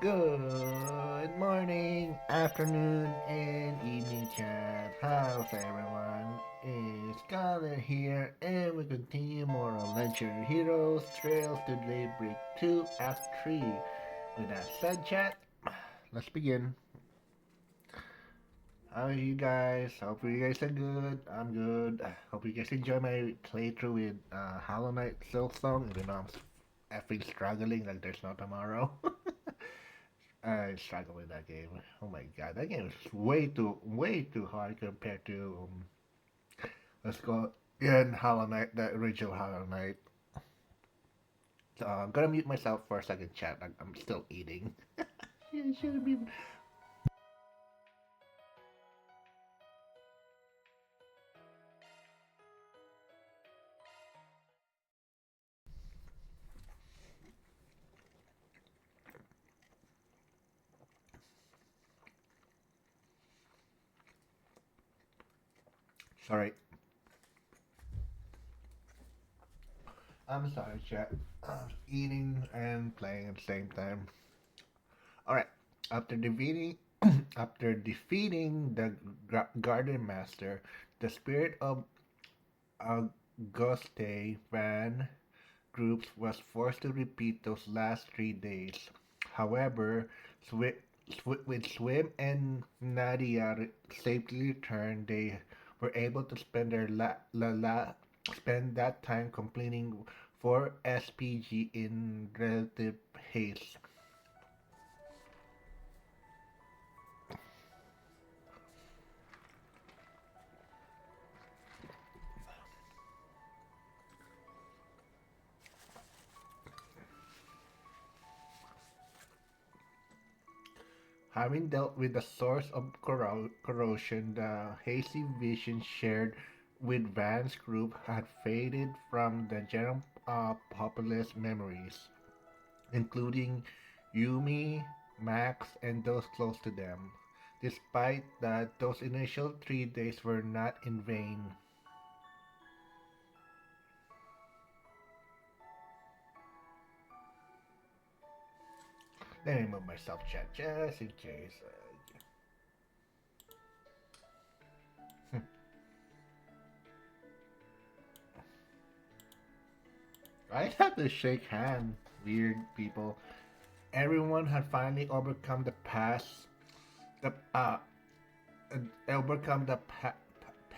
Good morning, afternoon, and evening, chat. How's everyone? It's Scarlet here, and we continue more on Legendary Heroes Trails to Daybreak 2 Act 3. With that said, chat, let's begin. How are you guys? Hope you guys are good. I'm good. Hope you guys enjoy my playthrough with Hollow Knight Silksong, even though I'm effing struggling like there's no tomorrow. I struggle with that game. Oh my god, that game is way too hard compared to let's go in Hollow Knight, the original Hollow Knight. So I'm gonna mute myself for a second, chat. I'm still eating. Yeah, should be. Sorry, I'm sorry, chat. Eating and playing at the same time. All right. After defeating, after defeating the Garden Master, the spirit of Auguste Van groups was forced to repeat those last 3 days. However, with Swim and Nadia safely returned, they were able to spend spend that time completing 4 SPG in relative haste. Having dealt with the source of corrosion, the hazy vision shared with Van's group had faded from the general populace memories, including Yumi, Max, and those close to them. Despite that, those initial 3 days were not in vain. Let me move myself, chat, just in case. I have to shake hands, weird people. Everyone had finally overcome the overcome the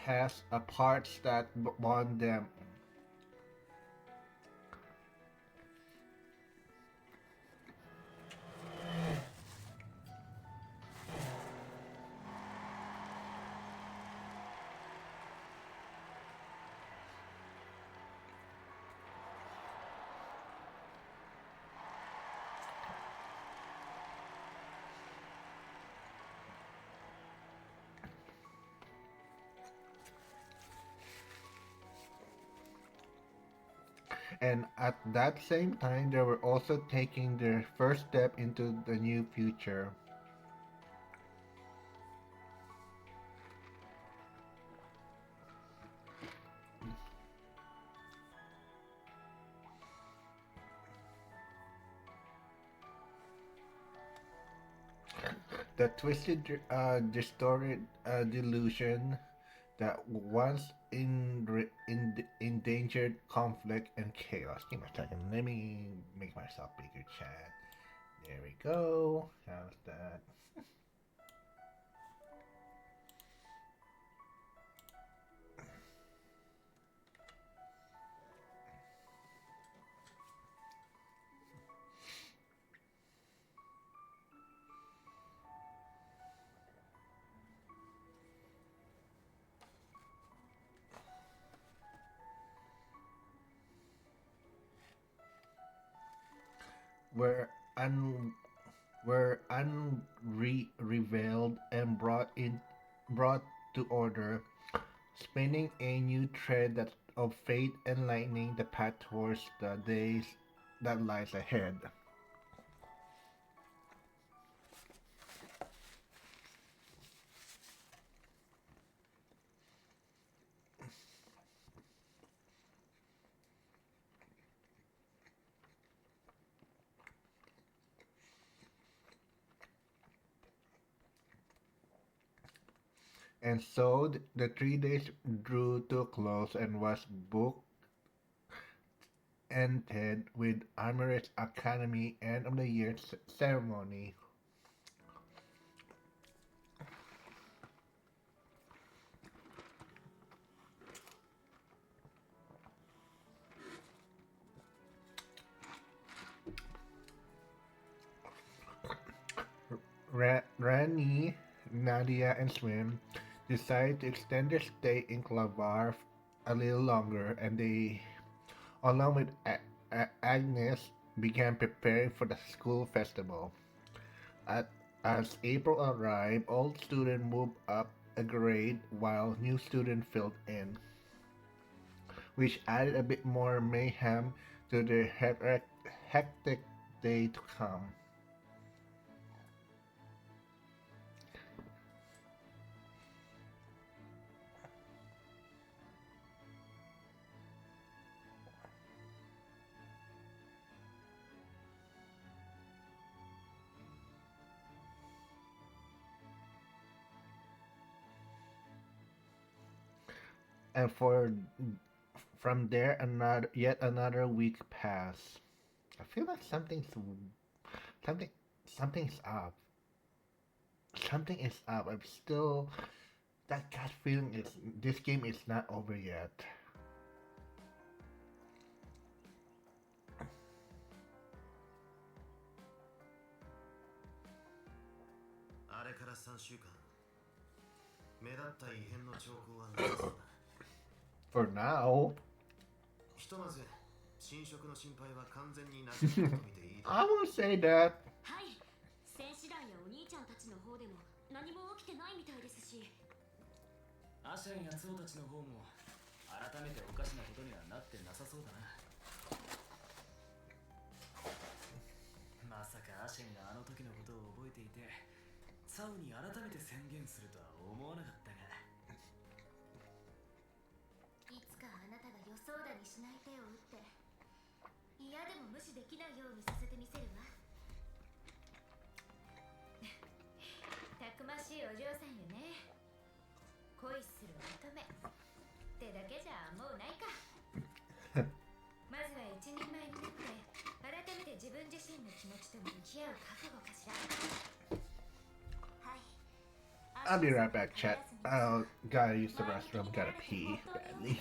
past parts that bond them. And at that same time, they were also taking their first step into the new future. The twisted, distorted delusion that once endangered conflict and chaos. Give me a second. Let me make myself bigger, chat. There we go. How's that? Were un were unrevealed and brought to order, spinning a new thread of fate enlightening the path towards the days that lies ahead. And so the 3 days drew to a close and was booked ended with Armourers Academy End of the Year ceremony. Rani, Nadia, and Swim decided to extend their stay in Clavar a little longer, and they, along with Agnes, began preparing for the school festival. At, as April arrived, old students moved up a grade while new students filled in, which added a bit more mayhem to the hectic day to come. And from there, yet another week passed. I feel like something something's up. Something is up. I'm still that gut feeling is this game is not over yet. あれから3週間、目立った異変の兆候はなさそうだ。For now, ひとまず侵食の心配は完全になくなったと見ていいだろ I う。will say that. はい、戦士団やお兄ちゃんたちの方でも何も起きてないみたいですし、アシェンやツオたちの方も改めておかしなことにはなってなさそうだな。まさかアシェンがあの時のことを覚えていてサウに改めて宣言するとは思わなかったが、いつかあなたが予想だにしない手を打って嫌でも無視できないようにさせてみせるわ。たくましいお嬢さんよね。恋する乙女ってだけじゃもうないか。まずは一人前になって改めて自分自身の気持ちと向き合う覚悟かしら。はい。 I'll be right back, chat. Oh, gotta use the restroom. Gotta pee badly.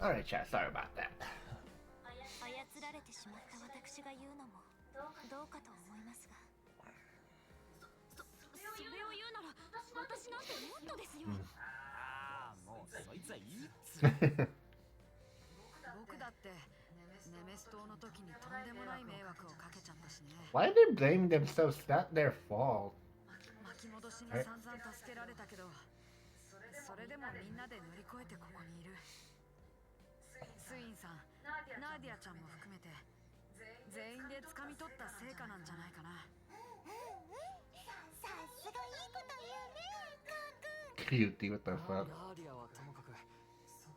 Alright, chat. Sorry about that. られてしまった私が言うのもどうかと思いますが。それを言うなら私なんてもっとですよ。ああ、もうそいつはいいっつ僕だってネメス島の時にとんでもない迷惑をかけちゃったしね。 Why they blame themselves? It's not their fault. 巻き戻しに散々助けられたけど、それでもみんなで乗り越えてここにいる。スインさん、ナーディアちゃんも含めて全員で掴み取った成果なんじゃないかな。さすがいいこと言うね、Cutie, what the fuck? ナーディアはともかく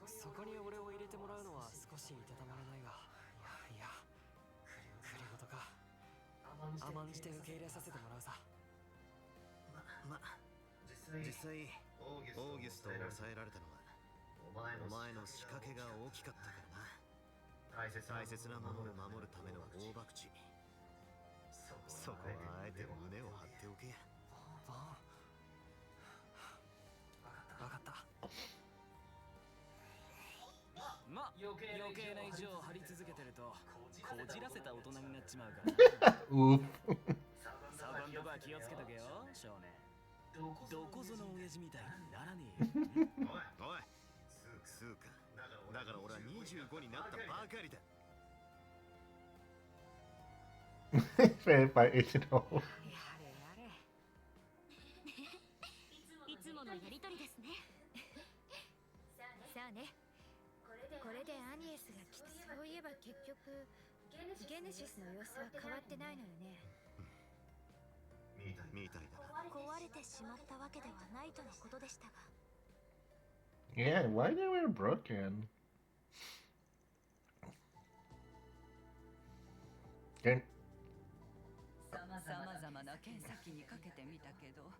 そこに俺を入れてもらうのは少しいたたまれないが、いやクリごとか甘んじて受け入れさせてもらうさ。実際オーギュストを抑えられたのはお前の仕掛けが大きかったからな。大切なものを守るための大博打。そこはあえて胸を張っておけ。分かった。ま、余計な意地を張り続けてるとこじらせた大人になっちまうからな。Oof. そこんとこは気をつけとけよ、少年。どこぞの親父みたいにならねえよ。おいスーか。だから俺は25になったばかりだ。Very by original. やれやれ。いつものやりとりですね。さあね、これでアニエスが来て、そういえば結局ゲネシスの様子は変わってないのよね。みたいだな。壊れてしまったわけではないとのことでしたが。 Yeah, why they were broken? Then さまざまな剣先にかけてみたけど、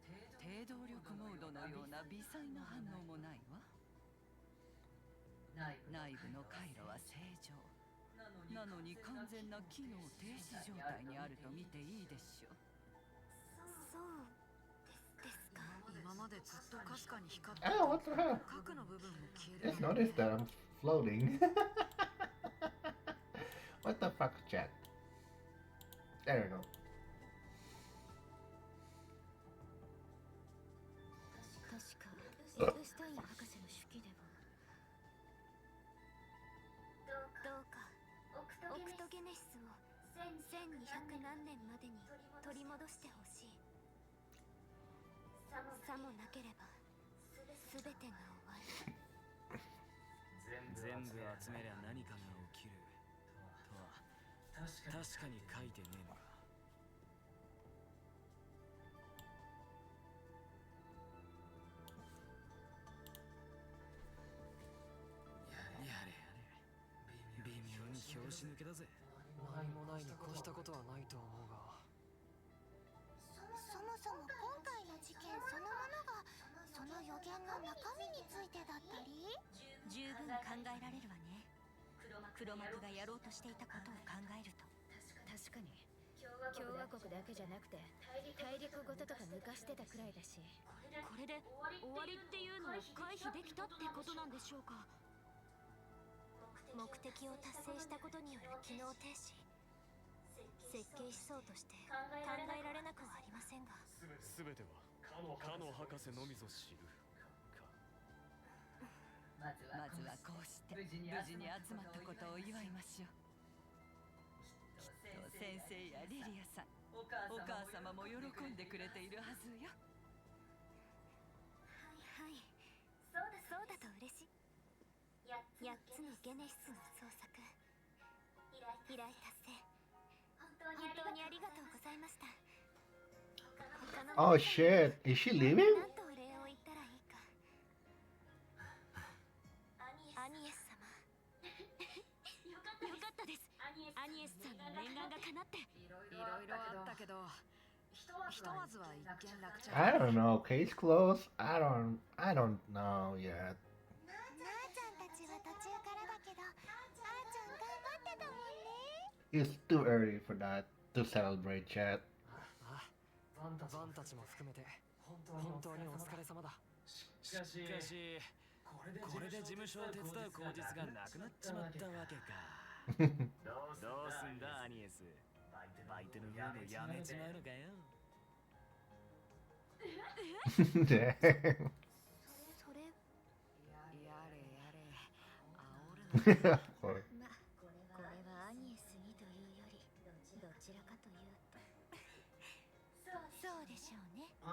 低動力モードのような微細な反応もないわ。内部の回路は正常なのに完全な機能停止状態にあると見ていいでしょう。そうですか。今までずっとかすかに光ってた oh, what the hell? 核の部分も消える Just noticed that I'm floating. What the fuck, chat? There we go. 確かエプスタイン博士の手記でも。どうかオクトゲネシスを1200何年までに取り戻してほしい。さもなければ全てが終わる。全部集めりゃ何かが起きるとは確かに書いてねえのか。やれ微妙に拍子抜けだぜ。何もないに越したことはないと思うが、そもそも今回の事件そのものがその予言の中身についてだったり、十分考えられるわね。黒幕がやろうとしていたことを考えると。確かに共和国だけじゃなくて大陸ごととか抜かしてたくらいだし。これで終わりっていうのを回避できたってことなんでしょうか。目的を達成したことによる機能停止、設計思想として考えられなくはありませんが、全てはかの博士のみぞ知るまずはこうして無事に集まったことを祝いましょう。きっと先生やリリアさん、お母様も喜んでくれているはずよ。はい、そうだと嬉しい。8つのゲネシスの捜索依頼達成、本当にありがとうございました。 Oh shit, is she leaving? なんとお礼を言ったらいいか。アニエス様よかったです。アニエスさんの念願が叶って。いろいろあったけどひとまずは一件落着。 I don't know. Case closed. I don't know yet. なあちゃんたちは途中からだけど、あーちゃん頑張ってたもんね。 It's too early for that to celebrate, chat. バンたちも含めて本当にお疲れ様だ。しかしこれで事務所を手伝う口実がなくなっちまったわけか。どうすんだアニエス。バイトの方もやめちまうのかよ。Dang. それやれやれ煽るな。Or- まこれはアニエスにというよりどちらかというとそうでしょうね。な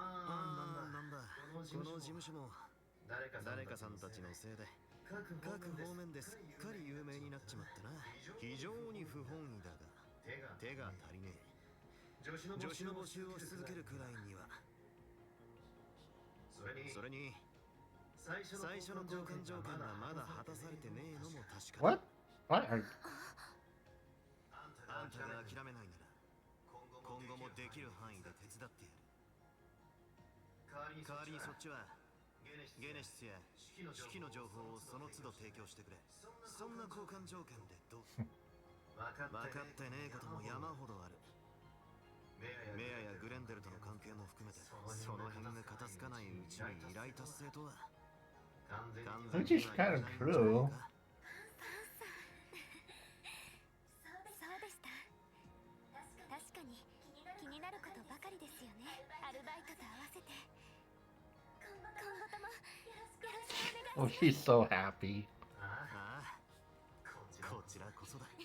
んだこの事務所も誰かさんたちのせいで各方面ですっかり有名になっちまったな。非常に不本意だが手が足りねえ。助手の募集をし続けるくらいには。それに最初の交換条件がまだ果たされてねえのも確か What? What? Are... あんたが諦めないなら今後もできる範囲で手伝ってやる。代わりにそっちはゲネシスや式の情報をその都度提供してくれ。そんな交換条件でどう分かってねえことも山ほどある。メアやグレンデルとの関係も含めてその辺が片付かないうちに依頼達成とは完全 Which is kind of true. そうでした。確かに気になることばかりですよね。アルバイトと合わせて今後ともよろしくお願い Oh, she's so happy. ああこちらこそだ。一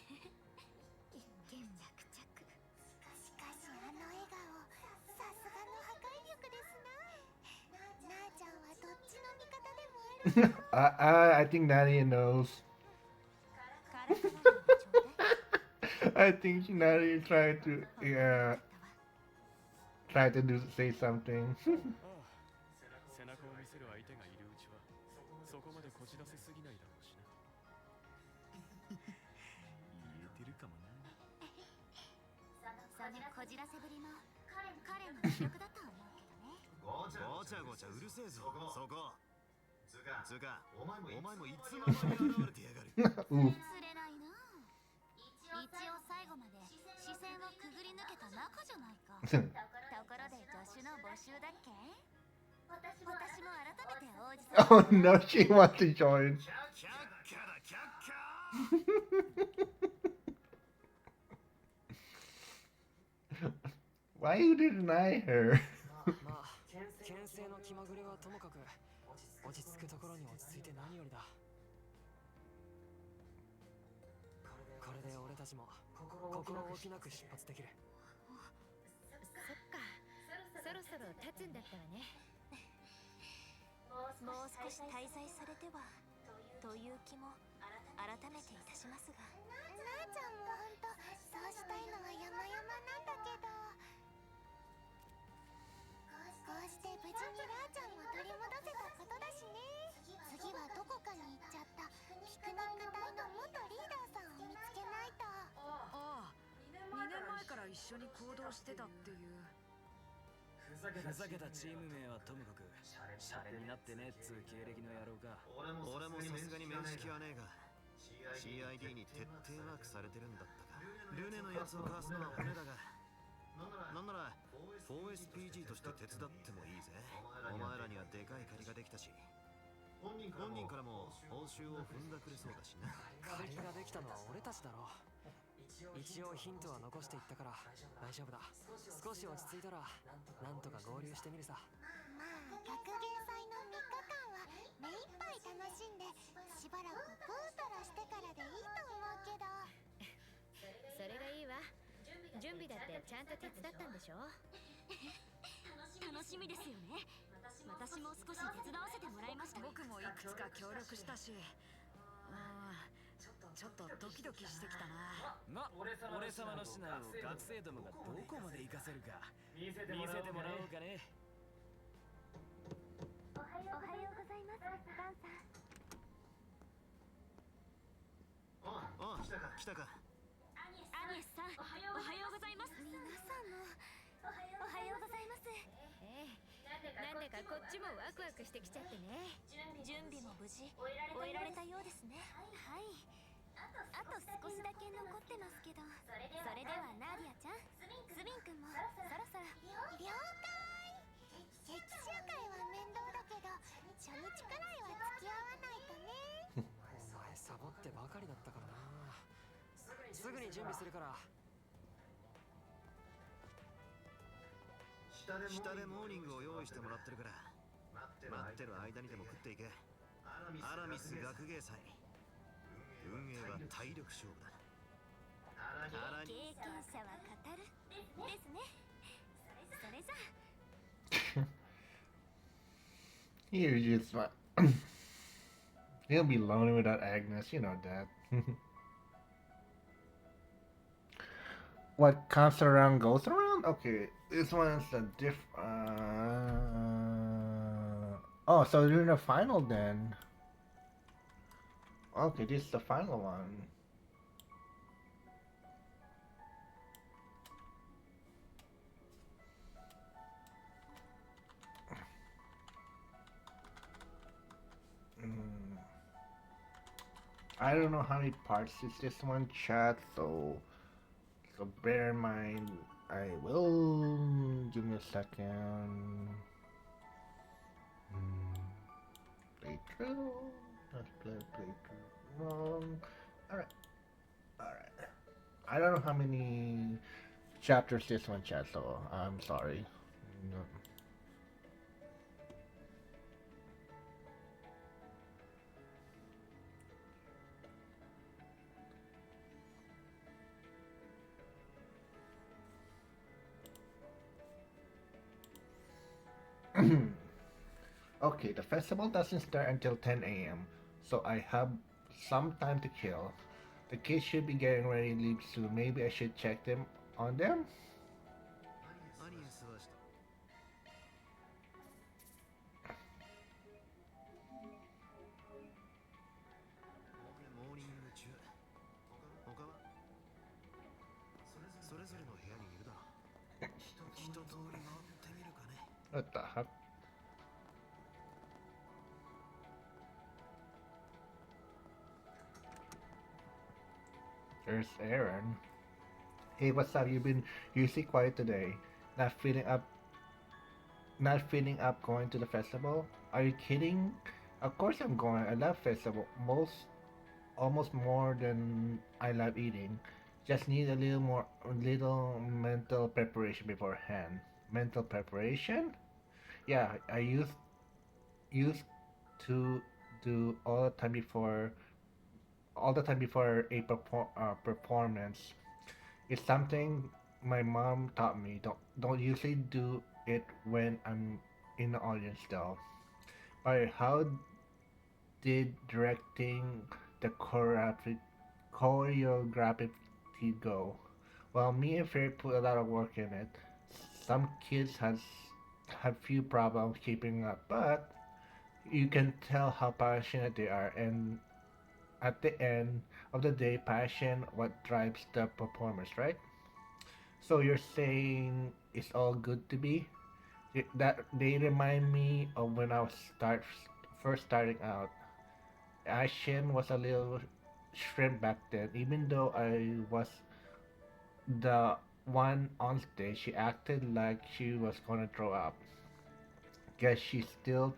見落着。しかしあの笑顔さすがの破壊力ですな。なあちゃんはどっちの味方でもある。I think Nadia knows. からかわないでちょうだい。 I think Nadia tried to say something. 背中を見せる相手がいるうちはそこまでこじらせすぎないだろうしな。言えてるかもな。そのこじらせぶりも彼の魅力だと思うけどね。ごちゃごちゃうるせえぞそこ。つうかお前もいつの間に現れてやがる。Ooh. 釣れないな。一応最後まで視線をくぐり抜けた仲じゃないか。ところで助手の募集だっけ。私も改めて王子様。 Oh no, she wants to join. キャッキャだキャッキャ。 Why you deny her? まあ牽制の気まぐれはともかく落ち着くところに落ち着いて何よりだ。これで俺たちも心置きなく出発できる。そっか、そろそろ立つんだったわね。もう少し滞在されてはという気も改めていたしますが。なあちゃんも本当そうしたいのは山々なんだけど、こうして無事にラーちゃんも取り戻せたことだしね。次はどこかに行っちゃったピクニック隊の元リーダーさんを見つけないと。ああ、2年前から一緒に行動してたっていう。ふざけたチーム名はともかくシャレになってねっつう経歴の野郎か。俺もさすがに面識はねえが CID に徹底マークされてるんだったか。ルネのやつをかわすのは骨だがなんなら 4SPG として手伝ってもいいぜ。お前らにはでかい借りができたし本人からも報酬を踏んだくれそうだしな。借りができたのは俺たちだろ。一応ヒントは残していったから大丈夫だ。少し落ち着いたらなんとか合流してみるさ。まあ学芸祭の3日間は目いっぱい楽しんでしばらくぐうたらしてからでいいと思うけど。それがいいわ。準備だってちゃんと手伝ったんでしょ。楽しみですよね。私も少し手伝わせてもらいました。僕もいくつか協力したし、ちょっとドキドキしてきたな。俺様の品を学生どもがどこまで活かせるか見せてもらおうかね。おはようございます、バンさん。来たか。アニエスさん、おはようございます。皆さんもおはようございます。なんでかこっちもワクワクしてきちゃってね。準備も無事終えられたようですね。はい。あと少しだけ残ってますけど。それではナーディアちゃん、スビン君もそろそろ。了解。決勝会は面倒だけど初日くらいは付き合わないとね。お前サボってばかりだったからな。すぐに準備するから。下でモーニングを用意してもらってるから、待ってる間にでも食っていけ。アラミス学芸祭、運営は体力勝負だ。経験者は語るですね。それじゃ You're just He'll be lonely without Agnes, you know that. What comes around goes around? Okay, this one's a Oh, so you're in the final then. Okay, this is the final one. Mm. I don't know how many parts is this one, chat, so bear in mind. I will give me a second. Playthru. Let's playthrough wrong. Alright. Alright. I don't know how many chapters this one, chat, so I'm sorry. No. Okay, the festival doesn't start until 10 a.m., so I have some time to kill. The kids should be getting ready to leave soon. Maybe I should check them on them? アニエスはモーニング中、他はそれぞれの部屋にいるだろう。一通り回ってみるかね。 What the heck? There's Aaron. Hey, what's up? You've been usually quiet today. Not feeling up Not feeling up going to the festival? Are you kidding? Of course I'm going. I love festival almost more than I love eating. Just need a little mental preparation beforehand. Mental preparation? Yeah, I used to do all the time before a performance. It's something my mom taught me. Don't usually do it when I'm in the audience though. But how did directing the choreography go? Well, me and Faye put a lot of work in it. Some kids have few problems keeping up, but you can tell how passionate they are, and at the end of the day, passion what drives the performance, right? So you're saying it's all good to be? That they remind me of when I was first starting out. Ashen was a little shrimp back then. Even though I was the one on stage, she acted like she was gonna throw up. Guess she still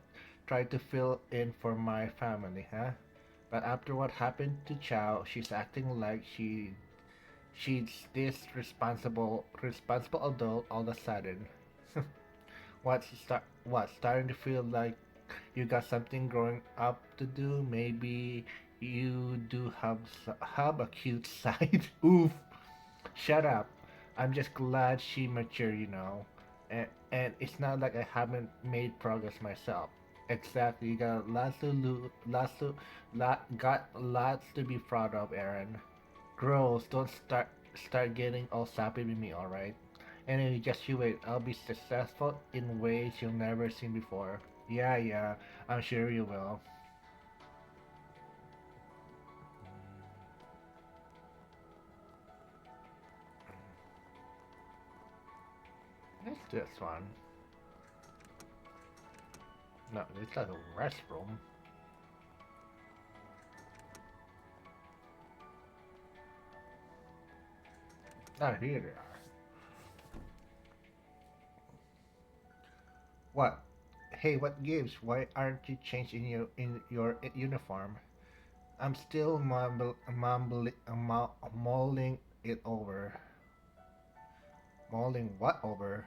tried to fill in for my family, huh? But after what happened to Chow, she's acting like she's this responsible adult all of a sudden. What starting to feel like you got something growing up to do? Maybe you do have a cute side. Oof. Shut up. I'm just glad she matured, you know. And it's not like I haven't made progress myself. Exactly. You got got lots to be proud of, Aaron. Girls, don't start getting all sappy with me, alright? Anyway, just you wait. I'll be successful in ways you've never seen before. Yeah, I'm sure you will. What's this one? No, it's like a restroom. Ah, here they are. What? Hey, what gives? Why aren't you changed in your uniform? I'm still mulling it over. Mulling what over?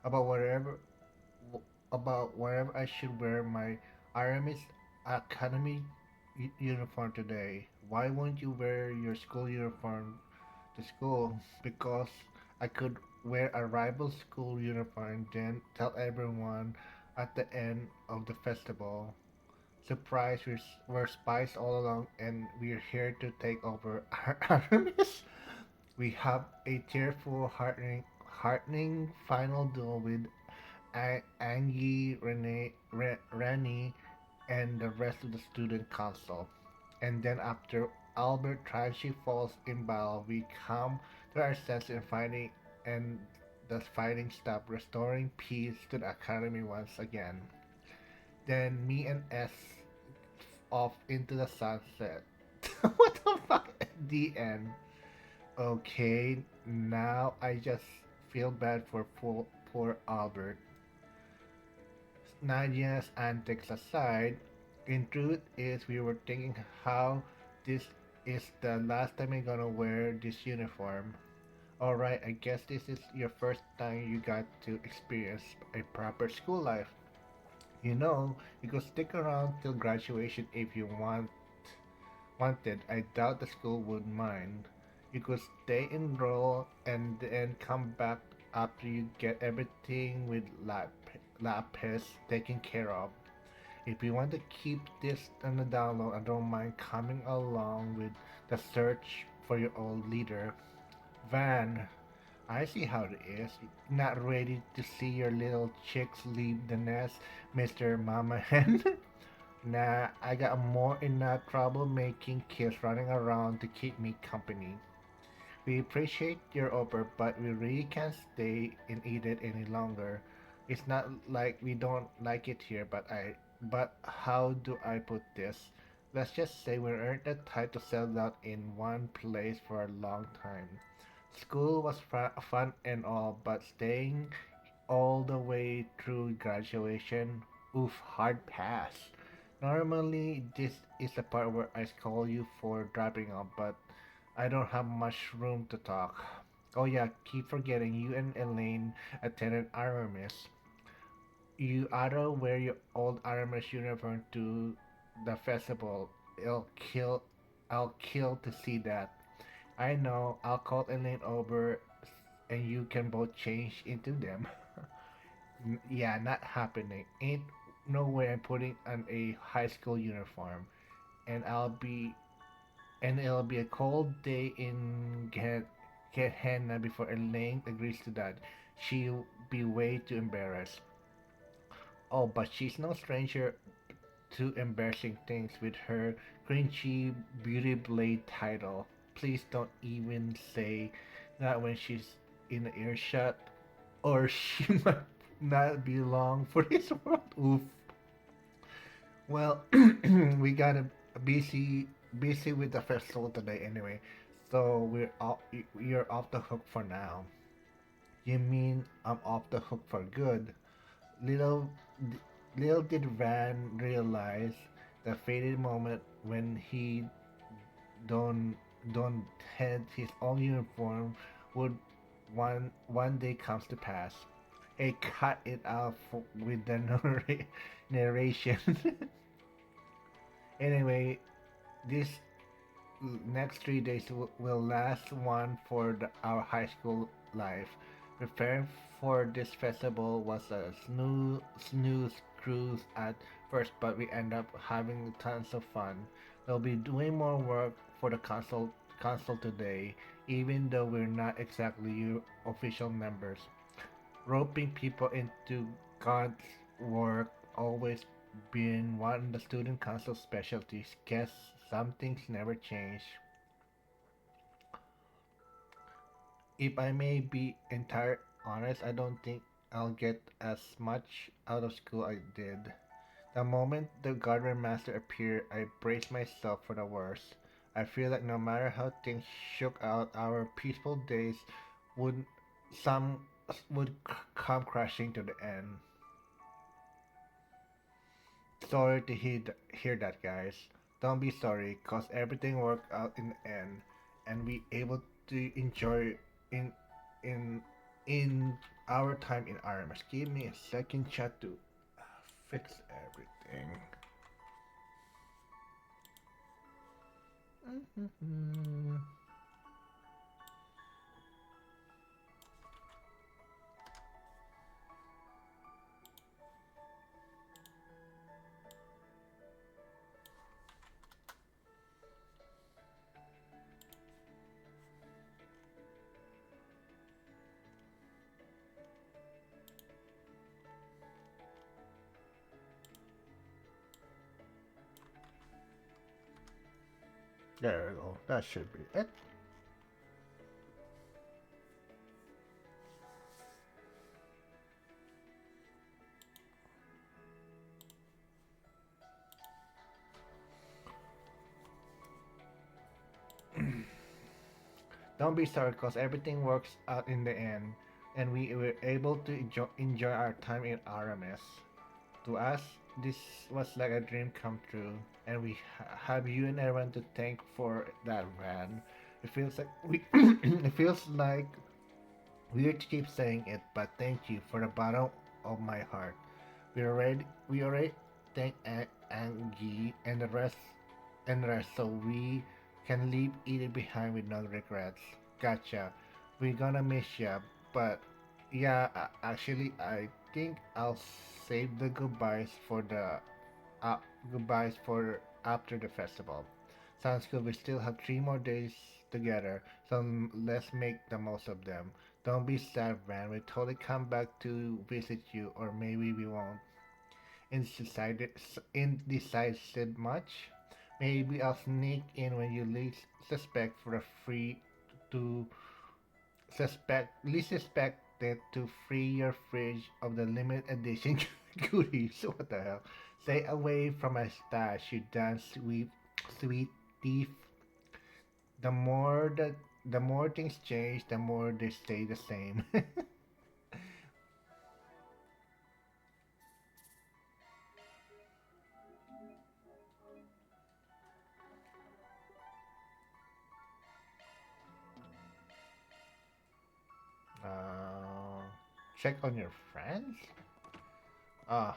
About whatever about wherever I should wear my Aramis Academy uniform today. Why won't you wear your school uniform to school? Because I could wear a rival school uniform, then tell everyone at the end of the festival. Surprise, we're spies all along and we're here to take over Aramis. We have a tearful, heartening final duel with Angie, Rani, and the rest of the student council. And then after Albert tragically falls in battle, we come to our senses and the fighting stop, restoring peace to the academy once again. Then me and S off into the sunset. What the fuck? The end. Okay, now I just feel bad for poor Albert. Nadia's antics aside, in truth is we were thinking how this is the last time I'm gonna wear this uniform. Alright, I guess this is your first time you got to experience a proper school life. You know, you could stick around till graduation if you wanted. I doubt the school would mind. You could stay enrolled and then come back after you get everything with lapis taken care of. If you want to keep this on the download, I don't mind coming along with the search for your old leader. Van, I see how it is. Not ready to see your little chicks leave the nest, Mr. Mama Hen? Nah, I got more enough trouble making kids running around to keep me company. We appreciate your offer, but we really can't stay and eat it any longer. It's not like we don't like it here, but how do I put this? Let's just say we aren't the type to settle down in one place for a long time. School was fun and all, but staying all the way through graduation, oof, hard pass. Normally, this is the part where I scold you for dropping out, but I don't have much room to talk. Oh yeah, keep forgetting you and Elaine attended Aramis. You oughta wear your old Aramis uniform to the festival. I'll kill to see that. I know, I'll call Elaine over and you can both change into them. Yeah, not happening. Ain't no way I'm putting on a high school uniform. And it'll be a cold day in Gehenna before Elaine agrees to that. She'll be way too embarrassed. Oh, but she's no stranger to embarrassing things with her cringy beauty blade title. Please don't even say that when she's in earshot, or she might not be long for this world. Oof. Well, we got a busy with the festival today anyway, so you're off the hook for now. You mean I'm off the hook for good? Little little did Van realize the fated moment when he don don had his own uniform would one day comes to pass. Hey, cut it out with the narration. Anyway, this next 3 days will last one for our high school life. Preparing for this festival was a snooze cruise at first, but we end up having tons of fun. We'll be doing more work for the council today, even though we're not exactly your official members. Roping people into God's work always been one of the student council specialties. Guess some things never change. If I may be entirely honest, I don't think I'll get as much out of school I did. The moment the garden master appeared, I braced myself for the worst. I feel like no matter how things shook out, our peaceful days would some would come crashing to the end. Sorry to hear that, guys. Don't be sorry, cause everything worked out in the end, and we able to enjoy in in in our time in RMS. Give me a second chat to fix everything. There we go. That should be it. Don't be sorry, cause everything works out in the end, and we were able to enjoy our time in RMS. To us, this was like a dream come true, and we have you and everyone to thank for that, man. It feels like we, it feels like weird to keep saying it, but thank you for the bottom of my heart. We already thank Angie and the rest, so we can leave it behind with no regrets. Gotcha. We're gonna miss ya, but yeah, actually, I think I'll save the uh, goodbyes for after the festival. Sounds good. We still have 3 more days together, so let's make the most of them. Don't be sad, man. We'll totally come back to visit you, or maybe we won't. Indecisive much? Maybe I'll sneak in when you least suspect for a free to least suspected to free your fridge of the limited edition goodies. What the hell? Stay away from my stash, you damn sweet thief. The more things change, the more they stay the same. uh, Check on your friends. Ah,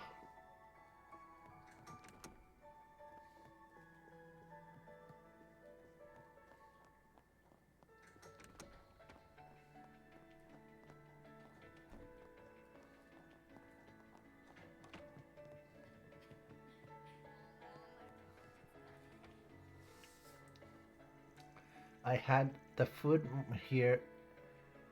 I had the food here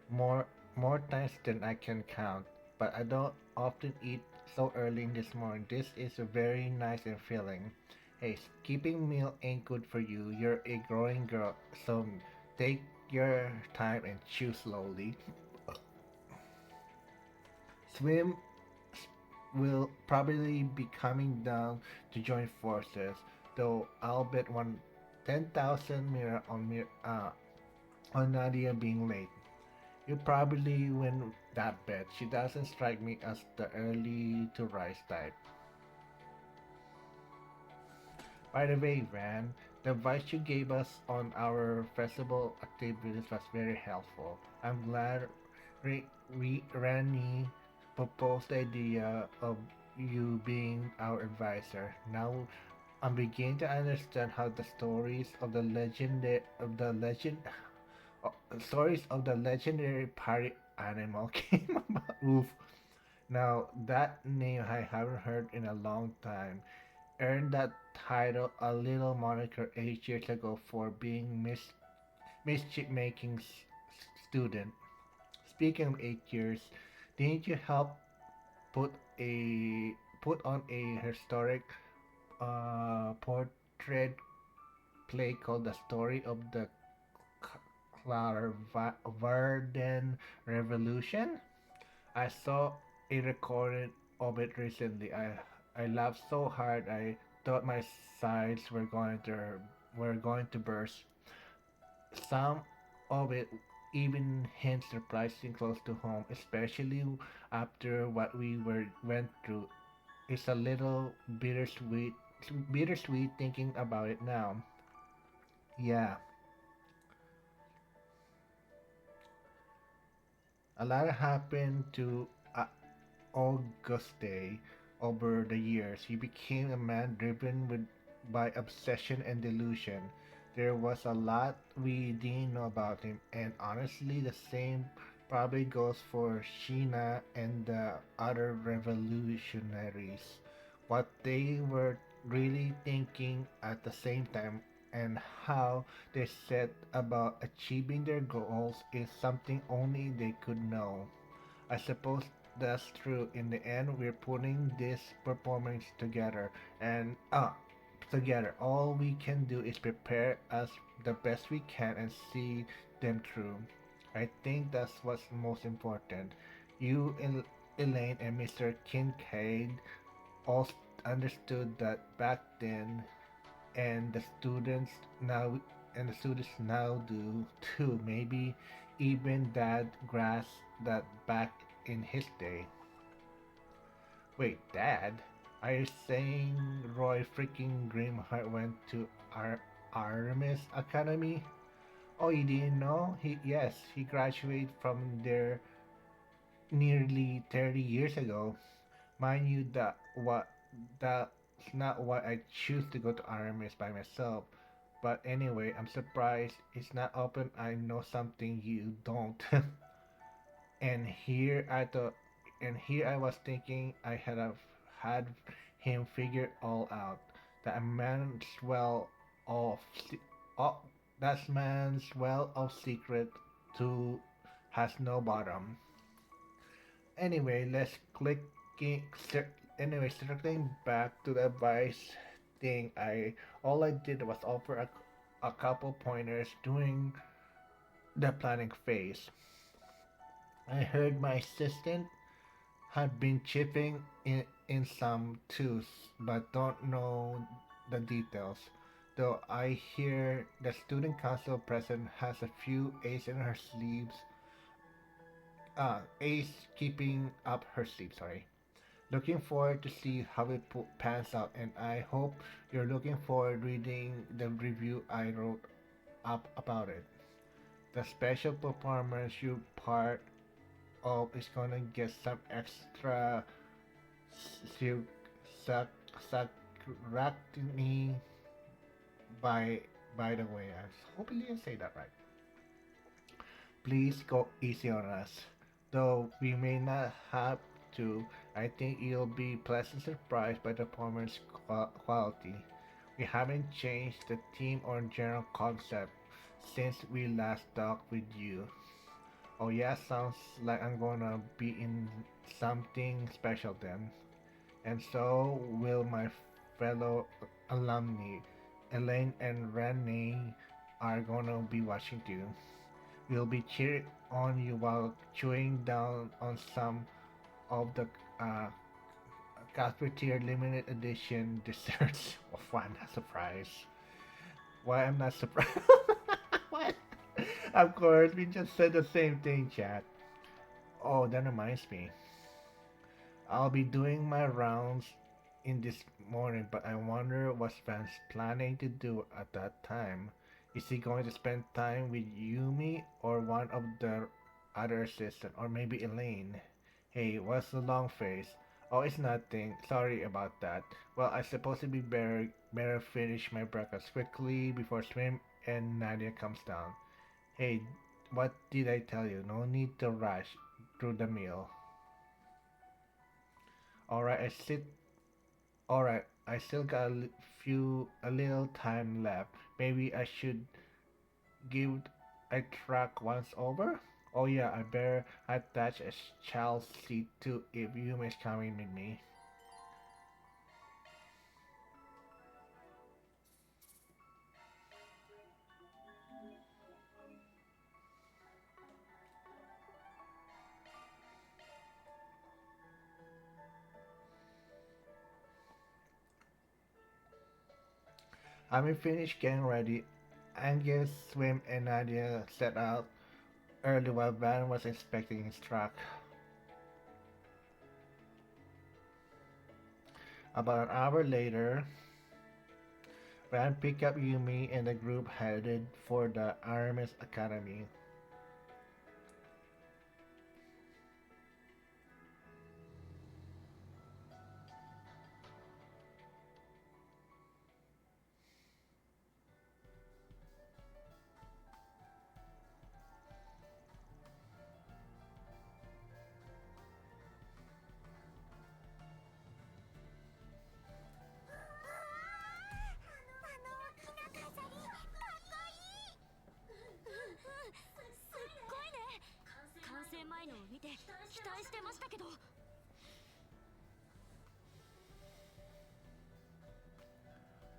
more more times than I can count, but I don't often eat so early in this morning. This is very nice and filling. Hey, skipping meal ain't good for you. You're a growing girl, so take your time and chew slowly. Swim will probably be coming down to join forces, though I'll bet 10,000 mirror on Nadia being late. You probably win that bet. She doesn't strike me as the early to rise type. By the way, Van, the advice you gave us on our festival activities was very helpful. I'm glad Rani proposed the idea of you being our advisor. Now I'm beginning to understand how the stories of the legendary party animal came about. Oof. Now that name I haven't heard in a long time. Earned that title a little moniker 8 years ago for being mischief making student. Speaking of 8 years, didn't you help put a put on a historic portrait play called The Story of the Varden Revolution? I saw a recording of it recently. I laughed so hard I thought my sides were going to burst. Some of it even hints surprisingly close to home, especially after what we went through. It's a little bittersweet bittersweet thinking about it now. Yeah, a lot happened to Auguste over the years. He became a man driven by obsession and delusion. There was a lot we didn't know about him, and honestly, the same probably goes for Sheena and the other revolutionaries. What they were really thinking at the same time and how they set about achieving their goals is something only they could know. I suppose that's true. In the end, we're putting this performance together, and together. All we can do is prepare us the best we can and see them through. I think that's what's most important. You, Elaine, and Mr. Kincaid all understood that back then, and now the students now do too. Maybe even Dad grasped that back in his day. Wait, Dad? Are you saying Roy freaking Grimheart went to Artemis Academy? Oh, you didn't know? Yes, he graduated from there nearly 30 years ago. Mind you, that's not why I choose to go to Aramis by myself. But anyway, I'm surprised it's not open. I know something you don't. and here I thought, and here I was thinking I had him figured all out. That man's of, oh, that man's well of secret to has no bottom. Anyway, anyway, circling back to the advice thing, I all I did was offer a couple pointers during the planning phase. I heard my assistant had been chipping in some too, but don't know the details. Though I hear the student council president has a few ace in her sleeves. Ace keeping up her sleeve. Sorry. Looking forward to see how it pans out, and I hope you're looking forward reading the review I wrote up about it. The special performance you part of is gonna get some extra su- sac sacractiny by the way. I was hoping you say that right. Please go easy on us. Though we may not have to, I think you'll be pleasantly surprised by the performance quality. We haven't changed the theme or general concept since we last talked with you. Oh yeah, sounds like I'm gonna be in something special then. And so will my fellow alumni. Elaine and Renee are gonna be watching too. We'll be cheering on you while chewing down on some of the uh, cafeteria limited edition desserts. Oh, why I'm not surprised? Why I'm not surprised? What? Of course, we just said the same thing, chat. Oh, that reminds me. I'll be doing my rounds in this morning, but I wonder what Van's planning to do at that time. Is he going to spend time with Yumi or one of the other assistants, or maybe Elaine? Hey, what's the long face? Oh, it's nothing. Sorry about that. Well, I suppose it'd be better finish my breakfast quickly before Swim and Nadia comes down. Hey, what did I tell you? No need to rush through the meal. Alright, Alright, I still got a little time left. Maybe I should give a track once over? Oh yeah, I better attach a child seat too if Yumi is coming with me. Having finished getting ready, Angus, Swim, and Nadia set out early while Van was inspecting his truck. About an hour later, Ran picked up Yumi and the group headed for the Aramis Academy.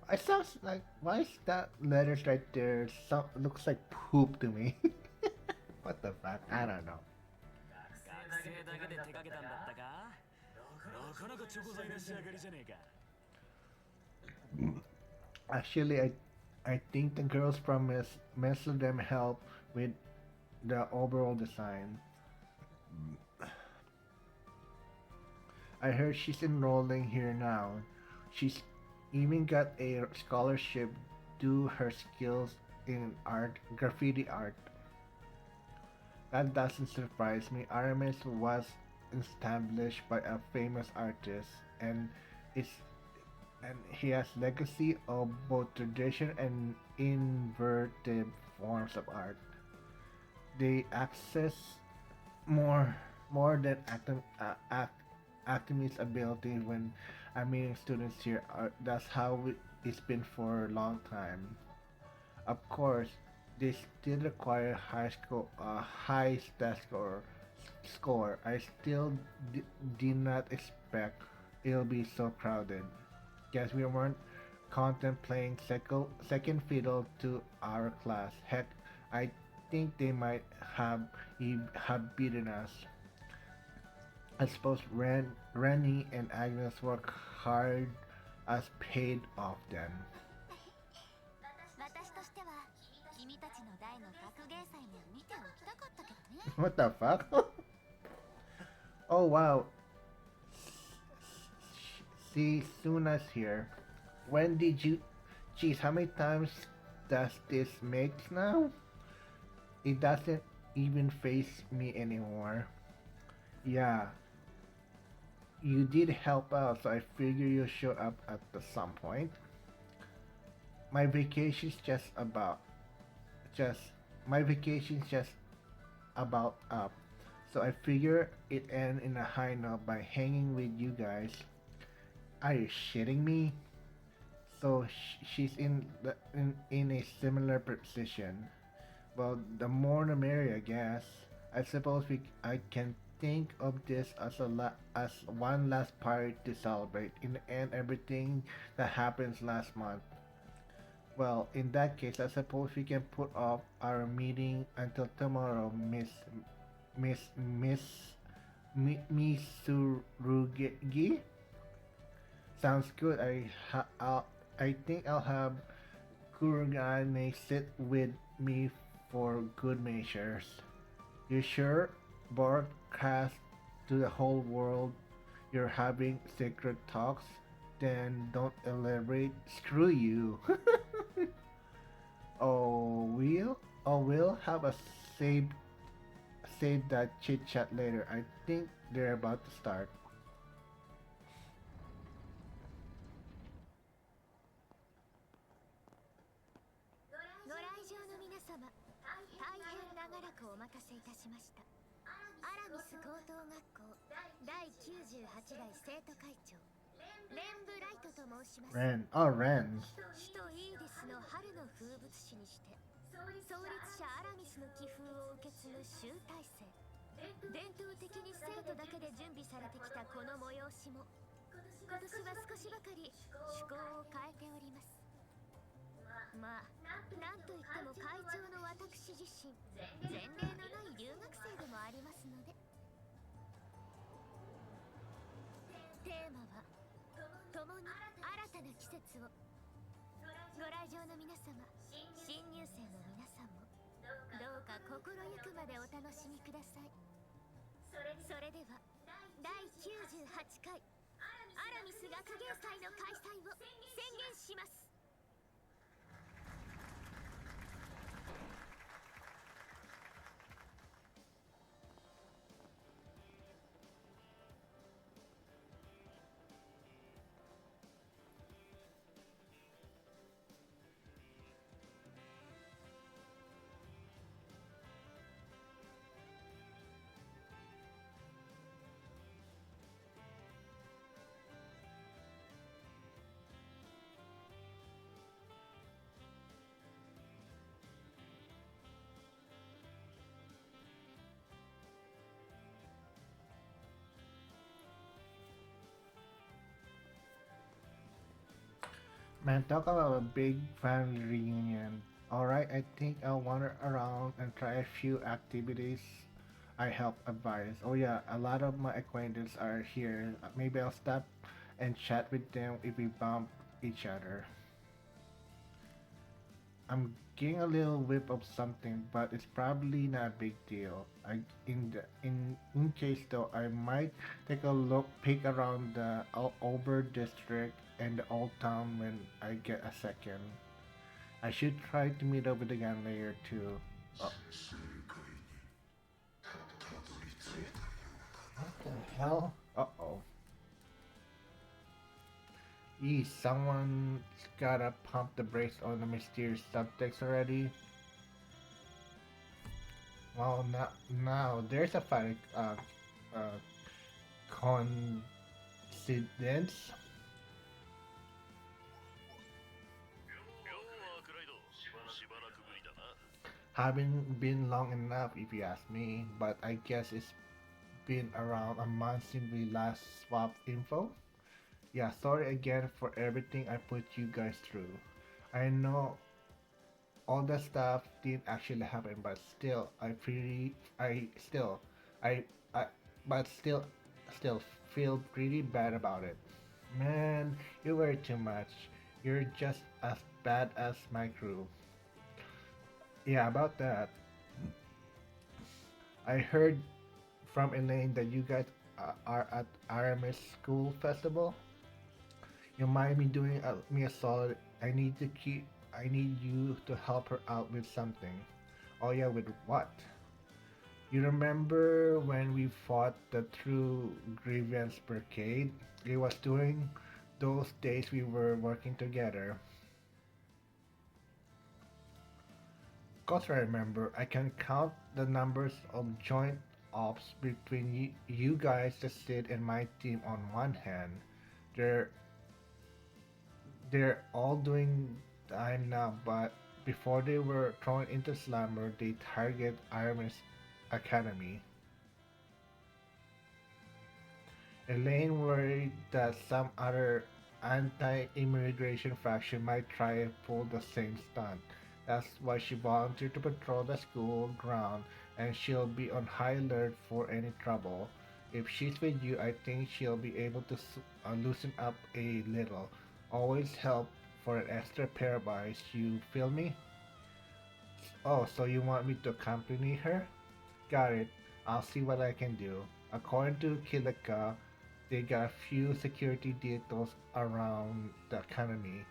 I sounds like why is that letters right there? Some looks like poop to me. What the fuck? I don't know. 学生だけで手掛けたんだったか。なかなかチョコ材な仕上がりじゃねえか。Actually, I think the girls promised most of them help with the overall design. I heard she's enrolling here now. She's even got a scholarship due her skills in art, graffiti art. That doesn't surprise me. Aramis was established by a famous artist and is and he has legacy of both tradition and inverted forms of art. They access more than Academy's ability when I'm meeting students here. That's how it's been for a long time. Of course, they still require high stat score. I still did not expect it'll be so crowded. Guess we weren't contemplating second fiddle to our class. Heck, I think they might have beaten us. I suppose Rennie and Agnes work hard as paid off then. 私としては君たちの代の学芸祭も見ておきたかったけどね。What the fuck? Oh wow. See Suna's here. When did you... Geez, how many times does this make now? It doesn't even face me anymore. Yeah, you did help out, so I figure you'll show up at some point. My vacation's just my vacation's just about up. So I figure it end in a high note by hanging with you guys. Are you shitting me? So she's in a similar position. Well, the more the merrier, I guess. I suppose I can think of this as one last party to celebrate in the end everything that happens last month. Well, in that case, I suppose we can put off our meeting until tomorrow, Miss Misurugi. Sounds good. I think I'll have Kurugane sit with me for good measures. You sure? Broadcast to the whole world you're having secret talks? Then don't elaborate. Screw you. We'll have a save that chit chat later. I think they're about to start. ご来場の皆様、大変長らくお待たせいたしました。アラミス高等学校第98代生徒会長レンブライトと申します。Ren. 首都イーディスの春の風物詩にして創立者アラミスの気風を受け継ぐ集大成。伝統的に生徒だけで準備されてきたこの催しも今年は少しばかり趣向を変えております。まあ、なんといっても会長の私自身前例のない留学生でもありますので。テーマは共に新たな季節を。ご来場の皆様、新入生の皆さんもどうか心ゆくまでお楽しみください。それでは第98回アラミス学芸祭の開催を宣言します。Man, talk about a big family reunion. Alright, I think I'll wander around and try a few activities I help advise. Oh yeah, a lot of my acquaintances are here. Maybe I'll stop and chat with them if we bump each other. I'm getting a little whip of something, but it's probably not a big deal. In case though, I might take a look, peek around the Ober district and the old town when I get a second. I should try to meet up with the gang later too. Oh, what the hell? Uh oh. Someone's gotta pump the brakes on the mysterious subtext already. Well, now there's a funny uh, coincidence. Haven't been long enough, if you ask me, but I guess it's been around a month since we last swapped info. Yeah, sorry again for everything I put you guys through. I know all that stuff didn't actually happen, but still, I still, I, but still feel pretty bad about it. Man, you worry too much. You're just as bad as my crew. Yeah, about that. I heard from Elaine that you guys are at RMS School Festival. You mind me doing me a solid? I need you to help her out with something. Oh yeah, with what? You remember when we fought the True Grievance Brigade? It was during those days we were working together. Cause I remember, I can count the numbers of joint ops between you guys, the Sid, and my team on one hand. They're they're all doing time now, but before they were thrown into slumber, they target Ironman's academy. Elaine worried that some other anti-immigration faction might try and pull the same stunt. That's why she volunteered to patrol the school ground, and she'll be on high alert for any trouble. If she's with you, I think she'll be able to loosen up a little. Always help for an extra pair of eyes, you feel me? Oh, so you want me to accompany her? Got it. I'll see what I can do. According to Kilika, they got a few security details around the academy.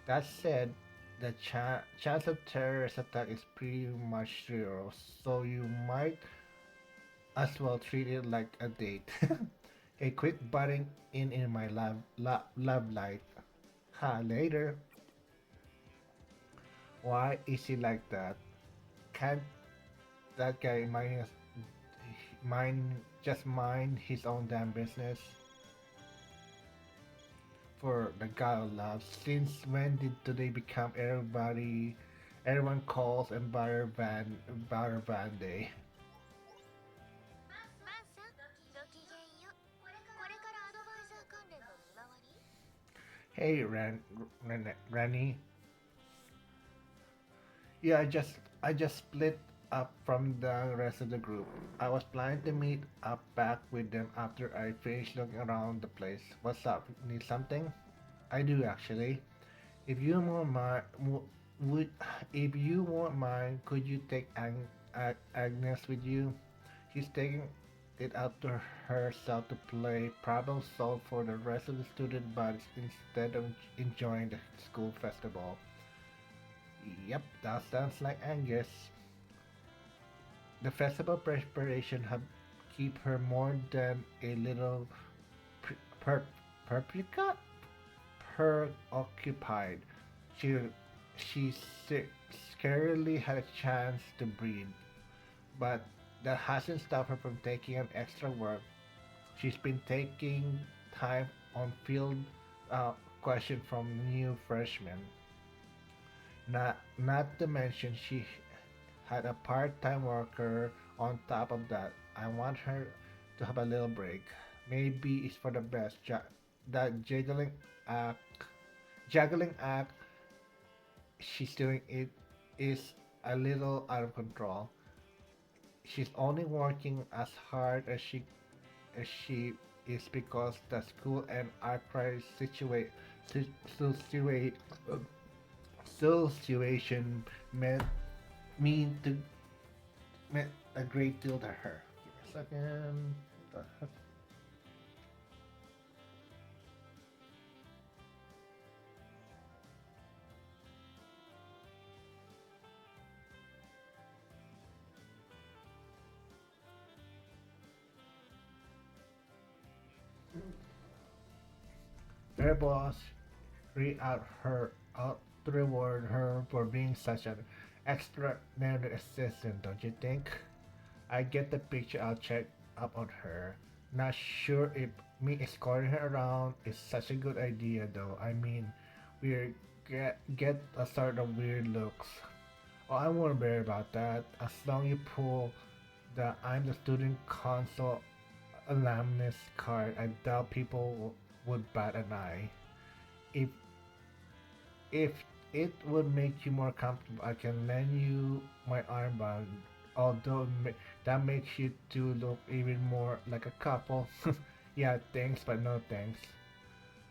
That said, the chance of terrorist attack is pretty much zero, so you might as well treat it like a date. Hey, quit butting in my love life. Ha, later. Why is he like that? Can't that guy mind mind his own damn business? For the god of love, since when did today become everyone calls and butter van day? マンさんごきげんよう。これからアドバイザー関連の見回り？ Hey Rani. Yeah, I just split up from the rest of the group. I was planning to meet up back with them after I finished looking around the place. What's up? Need something? I do actually. If you won't mind, would if you won't mind, could you take Agnes with you? She's taking it out to herself to play problem solve for the rest of the student bodies instead of enjoying the school festival. Yep, that sounds like Angus. The festival preparation have keep her more than a little per, per, perplica preoccupied. She she scarcely had a chance to breathe, but that hasn't stopped her from taking on extra work. She's been taking time on field question from new freshmen. Not to mention she had a part-time worker on top of that. I want her to have a little break. Maybe it's for the best. That jiggling act juggling act she's doing it is a little out of control. She's only working as hard as she is because the school and archive situa- situation meant mean to meant a great deal to her. Give me a second. Their boss out to reward her for being such an extraordinary assistant, don't you think? I get the picture. I'll check up on her. Not sure if me escorting her around is such a good idea though. I mean, we get a sort of weird looks. Oh, I won't worry about that. As long you pull the I'm the student council alumnus card, I doubt people would bat an eye. If if it would make you more comfortable, I can lend you my armband. Although that makes you two look even more like a couple. Yeah, thanks, but no thanks.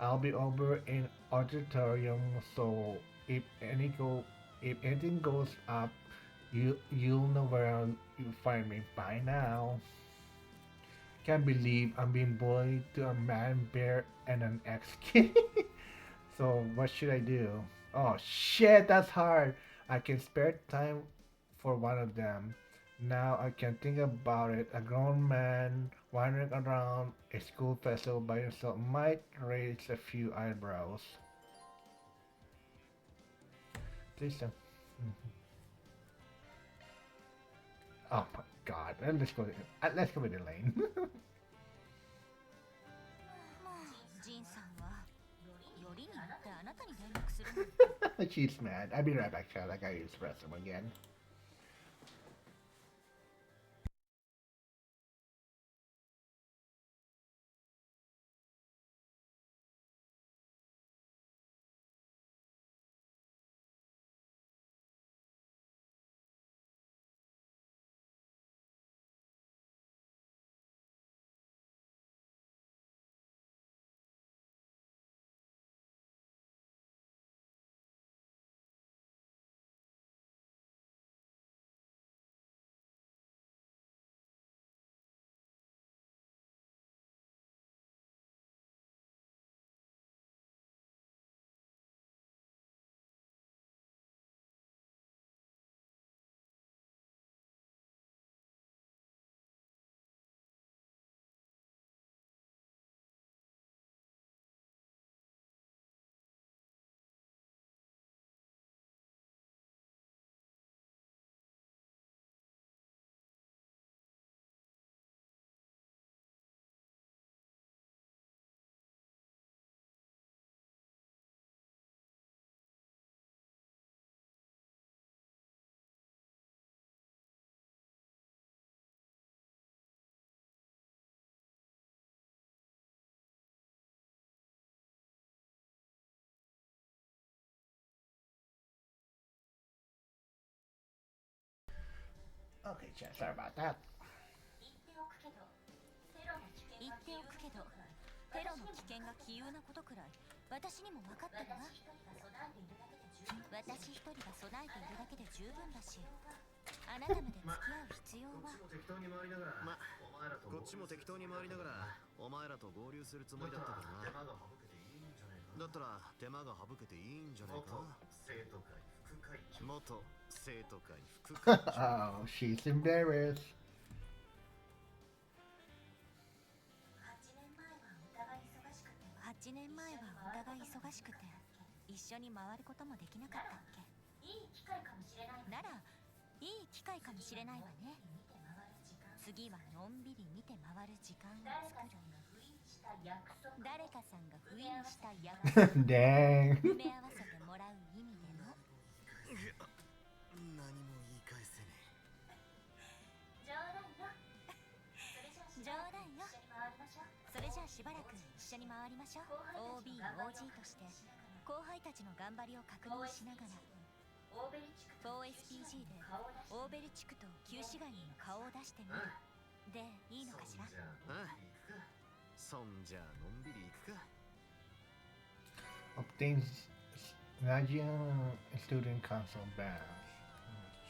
I'll be over in auditorium, so if any go if anything goes up, you'll know where you find me. Bye now. Can't believe I'm being bullied to a man bear and an ex-kid. So what should I do? Oh shit, that's hard. I can spare time for one of them. Now I can think about it. A grown man wandering around a school festival by himself might raise a few eyebrows. Please don't. Oh my god. Let's go with Elaine. もうジンさんはよりによってあなたに連絡するなんて She's mad. I'll be right back, child. I gotta use the restroom again. Okay, chat. Sorry about that. 言っておくけど言っておくけどテロの危険が杞憂なことくらい私にも分かってるわ。私一人が備えているだけで十分だし、あなたまで付き合う必要は。こっちも適当に回りながらお前らと合流するつもりだったからな。だったら手間が省けていいんじゃないか。元生徒会副会長。 Oh, she's embarrassed. 8年前はお互い忙しくて一緒に回ることもできなかったっけ。ならいい機会かもしれないわね。次はのんびり見て回る時間を作る。誰かさんが不意にした約束 Dang. 埋め合わせてもらう意味でも。何も言い返せね冗談よ。それじゃあしばらく一緒に回りましょう。 OB、OG として後輩たちの頑張りを確認しながら 4SPG でオーベル地区と旧市街に顔を出してみるでいいのかしら。そんじゃのんびり行くか。 Obtains Nagian student council bans.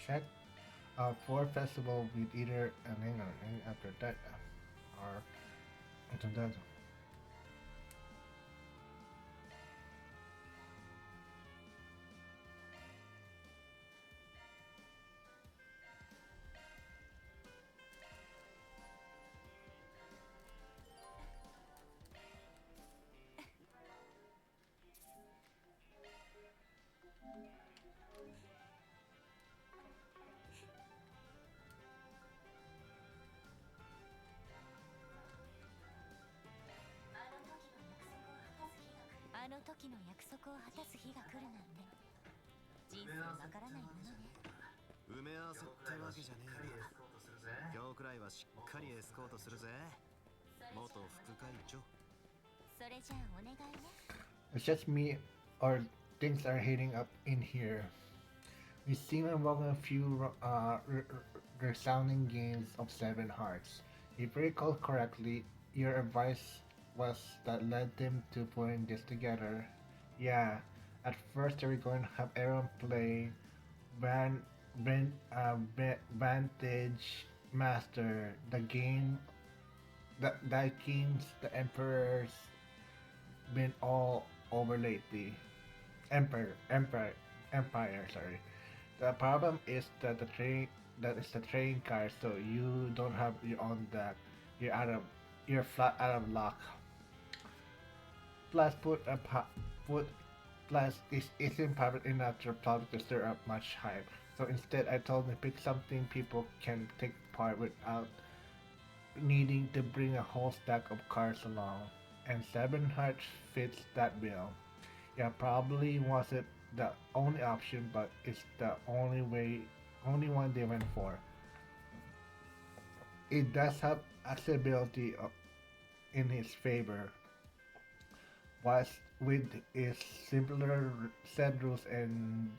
Check for festival with either an or after that or after that. あの時の約束を果たす日が来るなんて人生わからないものね。埋め合わせってわけじゃねえが、今日くらいはしっかりエスコートするぜ、元副会長。それじゃあお願いね。 It's just me, or things are heating up in here. We seem to welcome a few resounding games of Seven Hearts. If I recall correctly, your advice was that led them to putting this together. Yeah, at first they were going to have everyone play Van, Vantage Master, the game, that games the Emperor's been all over lately. Empire, sorry. The problem is that the train car, so you don't have your own deck. You're out of you're flat out of luck. Plus put plus this isn't public enough to public to stir up much hype. So instead I told them pick something people can take part without needing to bring a whole stack of cards along. And Seven Hearts fits that bill. Yeah, probably wasn't the only option, but it's the only one they went for. It does have accessibility in its favor, was with its simpler set rules and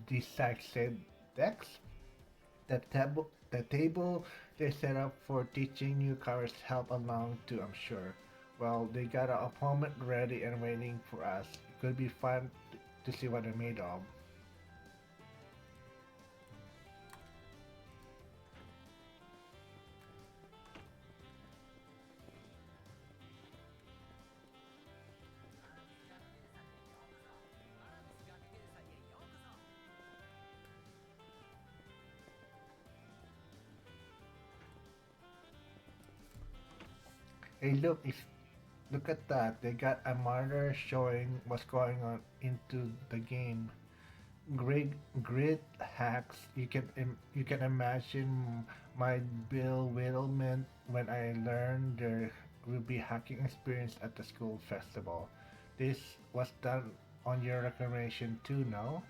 dissected decks. The table they set up for teaching newcomers help along too, I'm sure. Well, they got an opponent ready and waiting for us. It could be fun to see what they're made of. Hey, look at that. They got a monitor showing what's going on into the game. Grid hacks. You can imagine my bewilderment when I learned there will be hacking experience at the school festival. This was done on your recommendation too, no?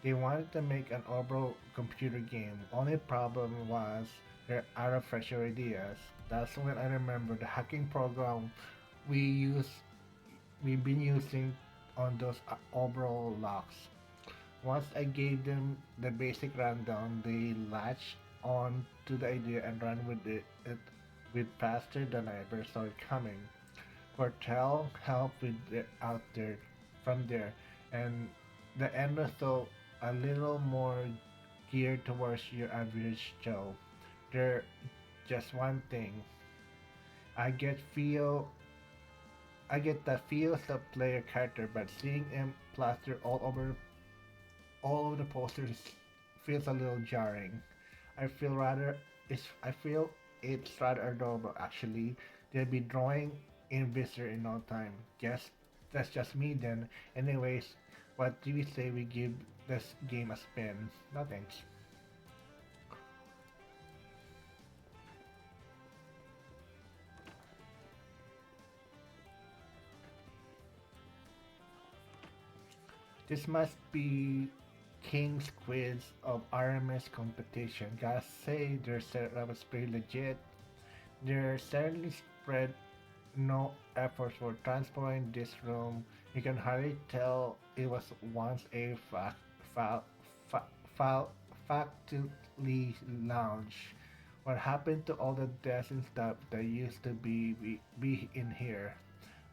They wanted to make an overall computer game. Only problem was they're out of fresh ideas. That's when I remember the hacking program we use we've been using on those overall locks. Once I gave them the basic rundown, they latched on to the idea and ran with it with faster than I ever saw it coming. Cortel helped with it out there from there, and the end was though a little more geared towards your average Joe. There just one thing. I get feel I get the feels of player character, but seeing him plastered all over the posters feels a little jarring. I feel rather I feel it's rather adorable actually. They'll be drawing in Visor in no time. Guess that's just me then. Anyways, what do you say we give this game a spin? No thanks. This must be King's Quiz of RMS competition. Gotta say, their setup is pretty legit. They're certainly spread no efforts for transforming this room You can hardly tell it was once a fa- fa- fa- factory lounge. What happened to all the desks and stuff that used to be in here?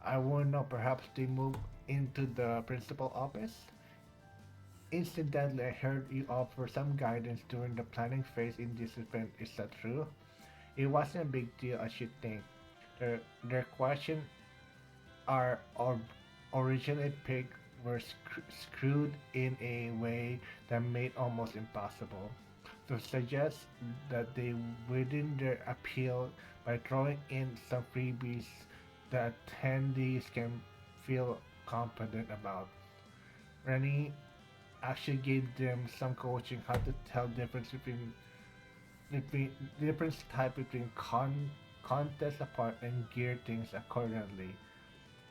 I wouldn't know. Perhaps they moved into the principal office? Incidentally, I heard you offer some guidance during the planning phase in this event. Is that true? It wasn't a big deal as you think. Their question are originally picked were screwed in a way that made almost impossible. To suggest that they widen their appeal by throwing in some freebies that attendees can feel confident about. Rennie actually gave them some coaching how to tell between difference type between contest apart and gear things accordingly.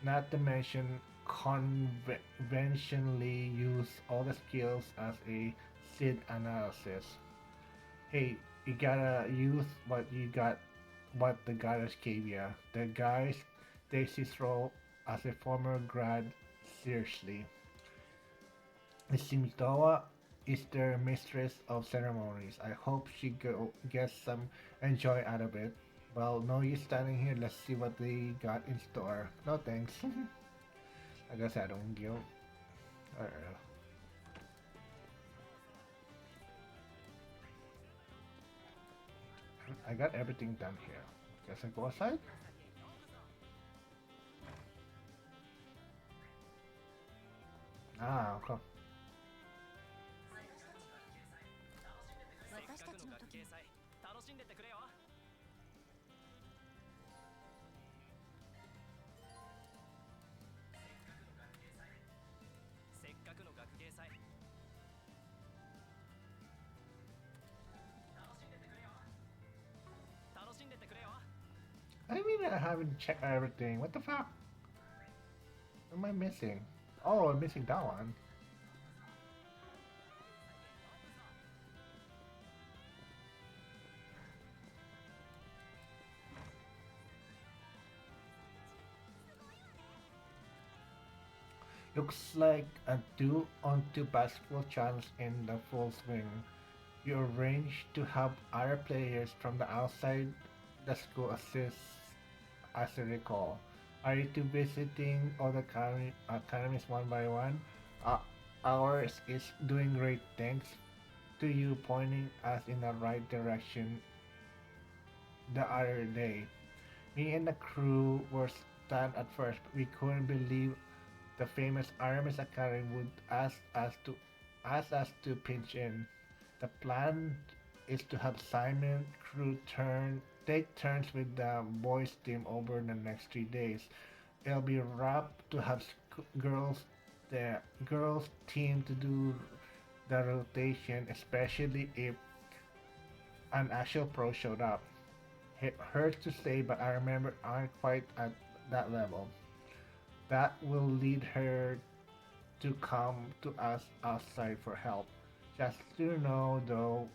Not to mention conventionally use all the skills as a SID analysis. Hey, you gotta use what the goddess gave ya. The guys Daisy's role as a former grad seriously. It seems Doa is their mistress of ceremonies. I hope she gets some enjoy out of it. Well, no use standing here. Let's see what they got in store. No thanks. I guess I don't give. I got everything done here. Guess I go outside? Ah, okay. 私たちの時も楽しんでってくれよ。せっかくの学芸祭楽しんでってくれよ。 I mean, I haven't checked everything. What the fuck? What am I missing? Oh, I'm missing that one. Looks like a 2-on-2 basketball challenge in the full swing. You arrange to have other players from the outside the school assist, as I recall. Are you two visiting all the academies one by one? Uh, ours is doing great, thanks to you pointing us in the right direction the other day. Me and the crew were stunned at first. We couldn't believe the famous Aramis Academy would ask us to pinch in. The plan is to have Simon crew take turns with the boys team over the next 3 days. It'll be rough to have the girls team to do the rotation, especially if an actual pro showed up. It hurts to say, but I remember aren't quite at that level. That will lead her to come to us outside for help. Just to know though,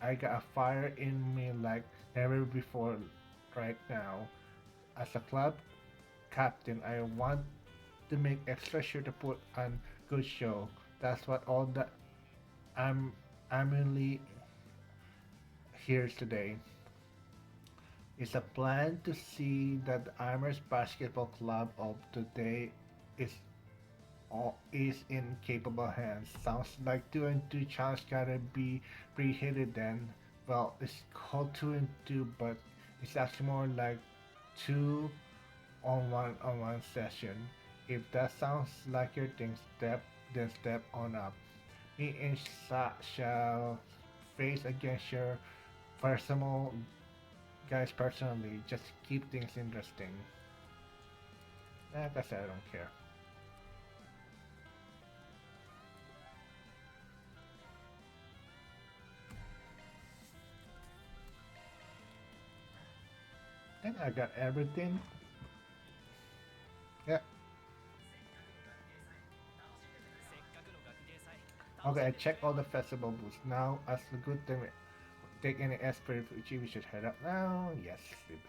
I got a fire in me like never before right now. As a club captain, I want to make extra sure to put on good show. That's what all the I'm annually here today. It's a plan to see that the Amherst Basketball Club of today is is in capable hands. Sounds like 2-on-2 challenge gotta be preheated then. Well, it's called 2-on-2, but it's actually more like 2-on-1 session. If that sounds like your thing, then step on up. Me and shall face against your personal guys personally. Just keep things interesting. Like I said, I don't care. I think I got everything. Yeah. Okay, I checked all the festival booths. Now, as a good thing, take any aspirate we should head up now. Yes, sleep.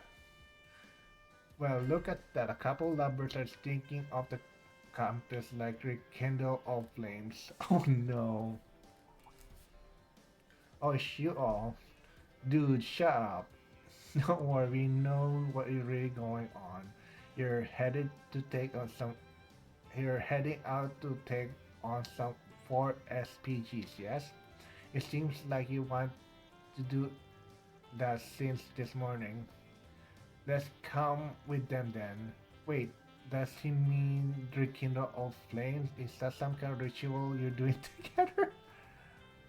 Well, look at that. A couple lovers are thinking of the campus like rekindle all flames. Oh no. Oh, it's you all. Dude, shut up. Don't worry, we know what is really going on. You're headed to take on some. You're heading out to take on some 4 SPGs, yes? It seems like you want to do that since this morning. Let's come with them then. Wait, does he mean rekindle old flames? Is that some kind of ritual you're doing together?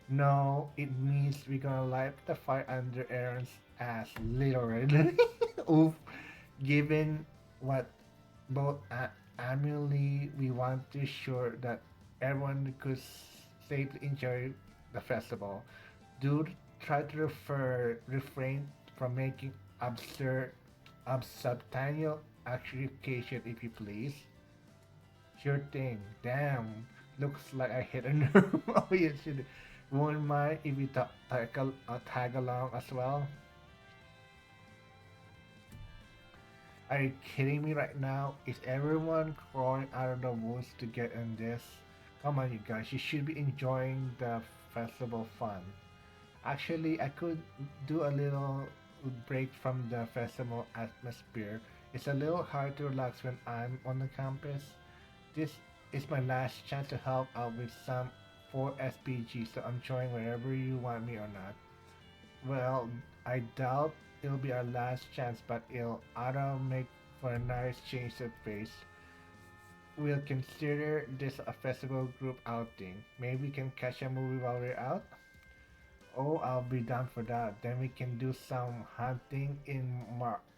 No, it means we're gonna light the fire under Aaron's ass, literally. Oof. Given what both annually, we want to ensure that everyone could safely enjoy the festival. Do try to refrain from making absurd, substantial accusation if you please. Sure thing. Damn. Looks like I hit a nerve. Oh, you should. Won't mind if you tag along as well. Are you kidding me right now? Is everyone crawling out of the woods to get in this? Come on, you guys. You should be enjoying the festival fun. Actually, I could do a little break from the festival atmosphere. It's a little hard to relax when I'm on the campus. This is my last chance to help out with some 4 SPG, so I'm joining wherever you want me or not. Well, I doubt it'll be our last chance, but it'll oughta make for a nice change of pace. We'll consider this a festival group outing. Maybe we can catch a movie while we're out? Oh, I'll be down for that. Then we can do some hunting in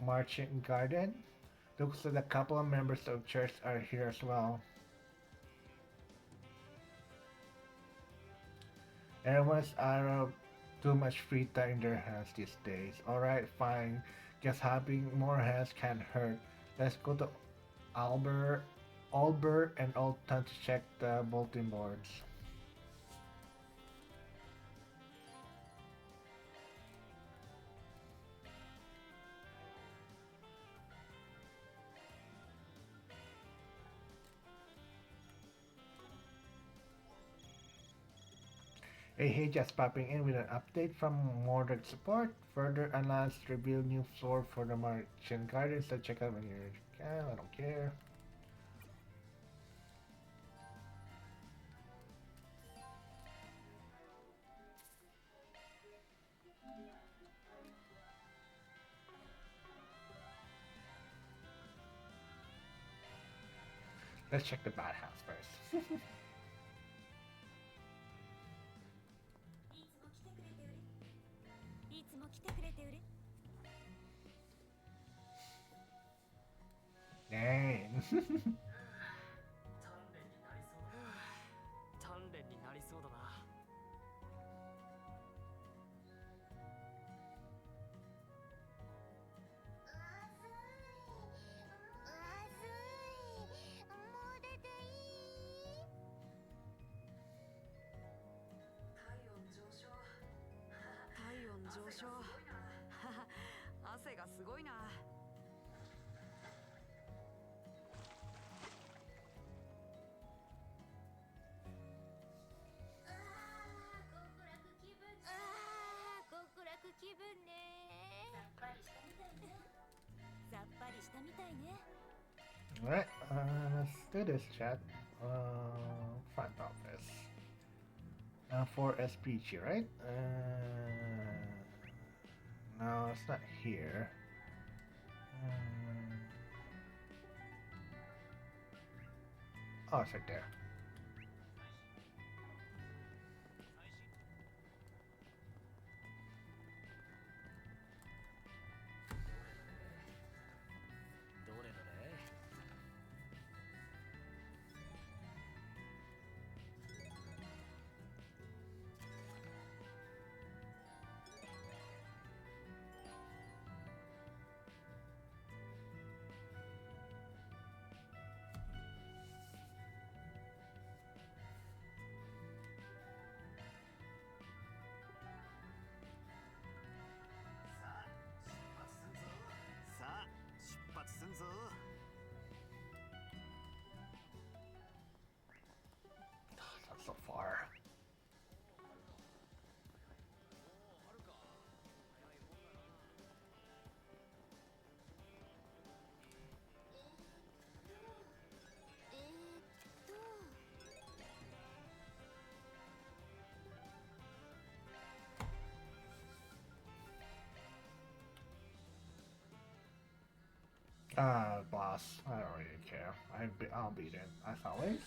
Marching Garden. Looks like a couple of members of church are here as well. Everyone's out of too much free time in their hands these days. Alright, fine. Guess having more hands can't hurt. Let's go to Albert and Old Town to check the bulletin boards. Hey, just popping in with an update from Mordred Support. Further announced reveal new floor for the Martian Garden, so check out when you can. I don't care. Let's check the bad house first. Dang. 鍛錬になりそうだな。体温上昇汗がすごいな。極楽気分ね。さっぱりしたみたいね。 Alright, let's do this, chat. Front office. 4 SPG, right? No, it's not here. Oh, it's right there. Boss. I don't really care. I'll beat it, as always.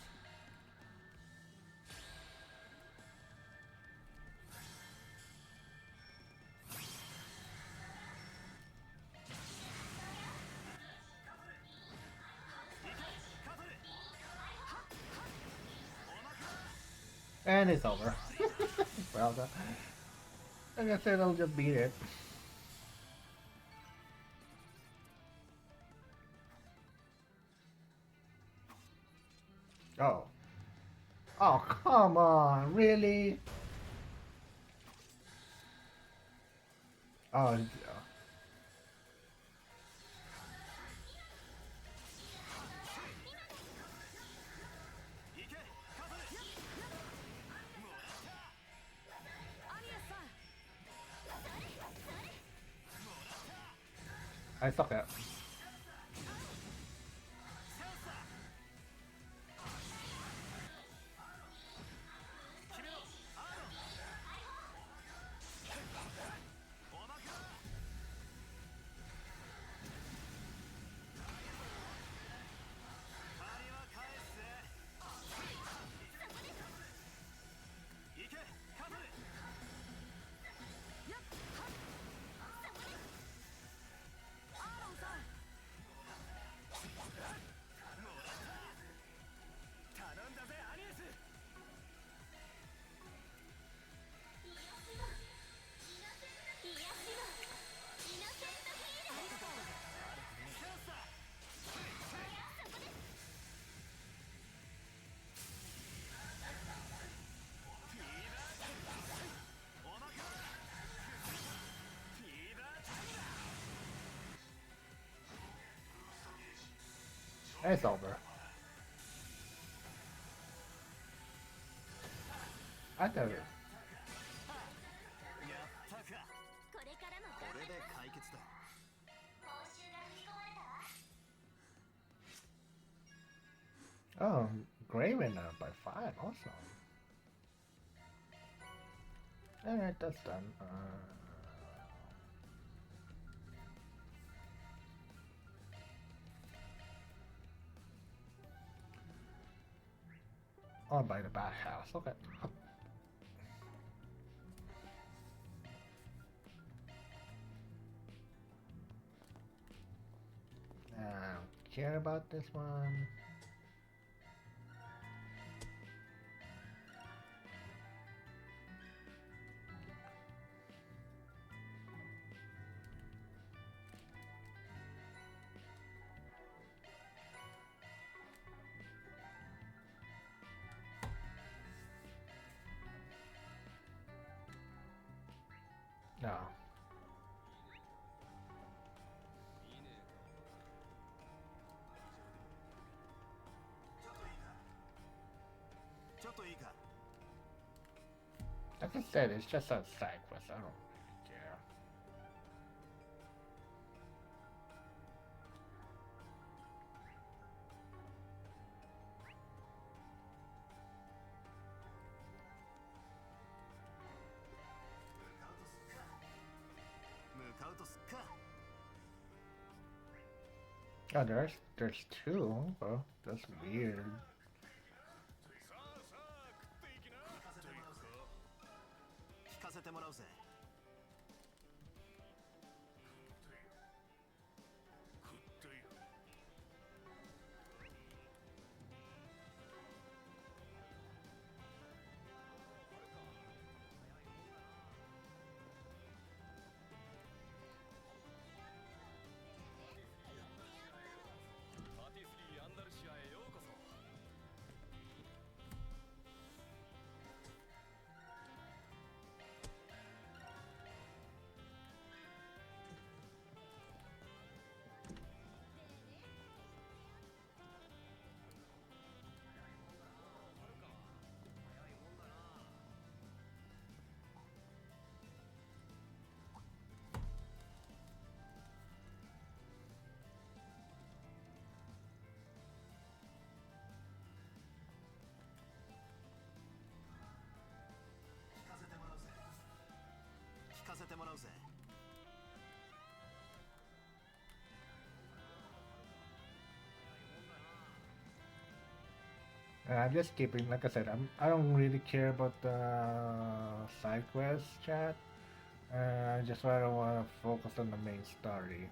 And it's over. Well done. Like I said, I'll just beat it. Oh. Oh, come on, really? Oh, I suck at. It's over. I never. これからもこれで解決だ。 Oh, Graven by 5. Awesome. Alright, that's done. Oh, by the bathhouse. Okay. Care about this one? No. Like I said, it's just a side quest. I don't really care. Oh, there's two. Well, that's weird. 聞かせてもらうぜ。 聞かせてもらうぜ。I'm just skipping. Like I said, I don't really care about the side quest chat. I just rather want to focus on the main story.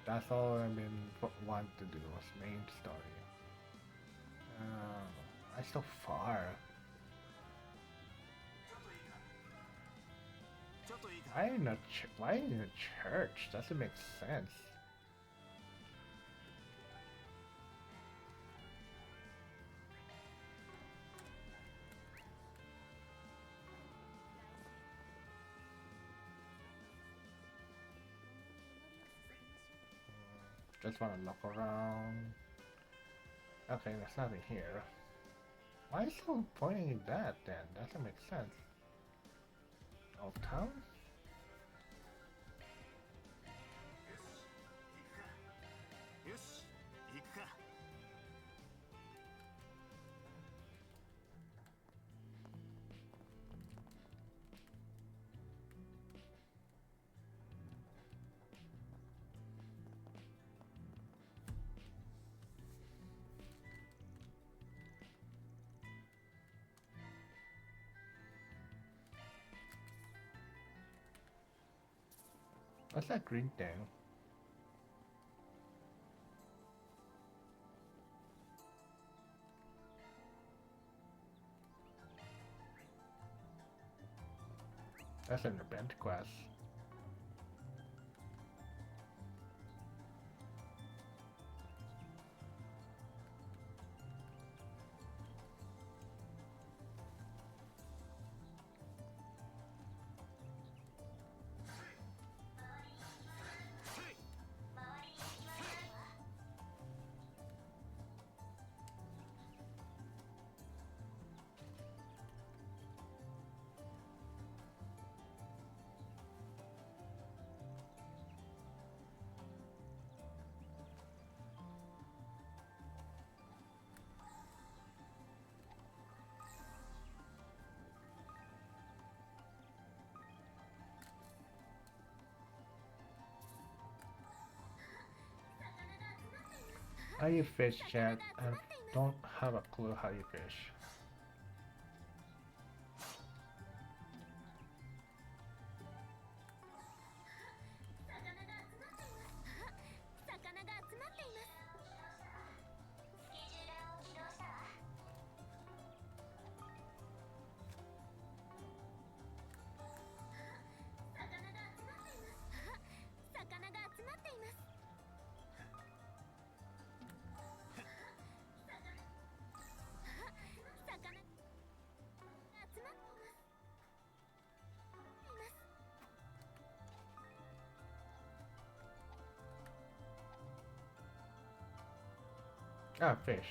That's all I've been want to do was main story. I'm so far. Why in a church? Doesn't make sense. Just want to look around. Okay, there's nothing here. Why is someone pointing at that then? Doesn't make sense. Old town? What's that green thing? That's an event quest. How you fish, chat? I don't have a clue how you fish. Ah, fish.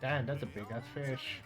Damn, that's a big ass fish.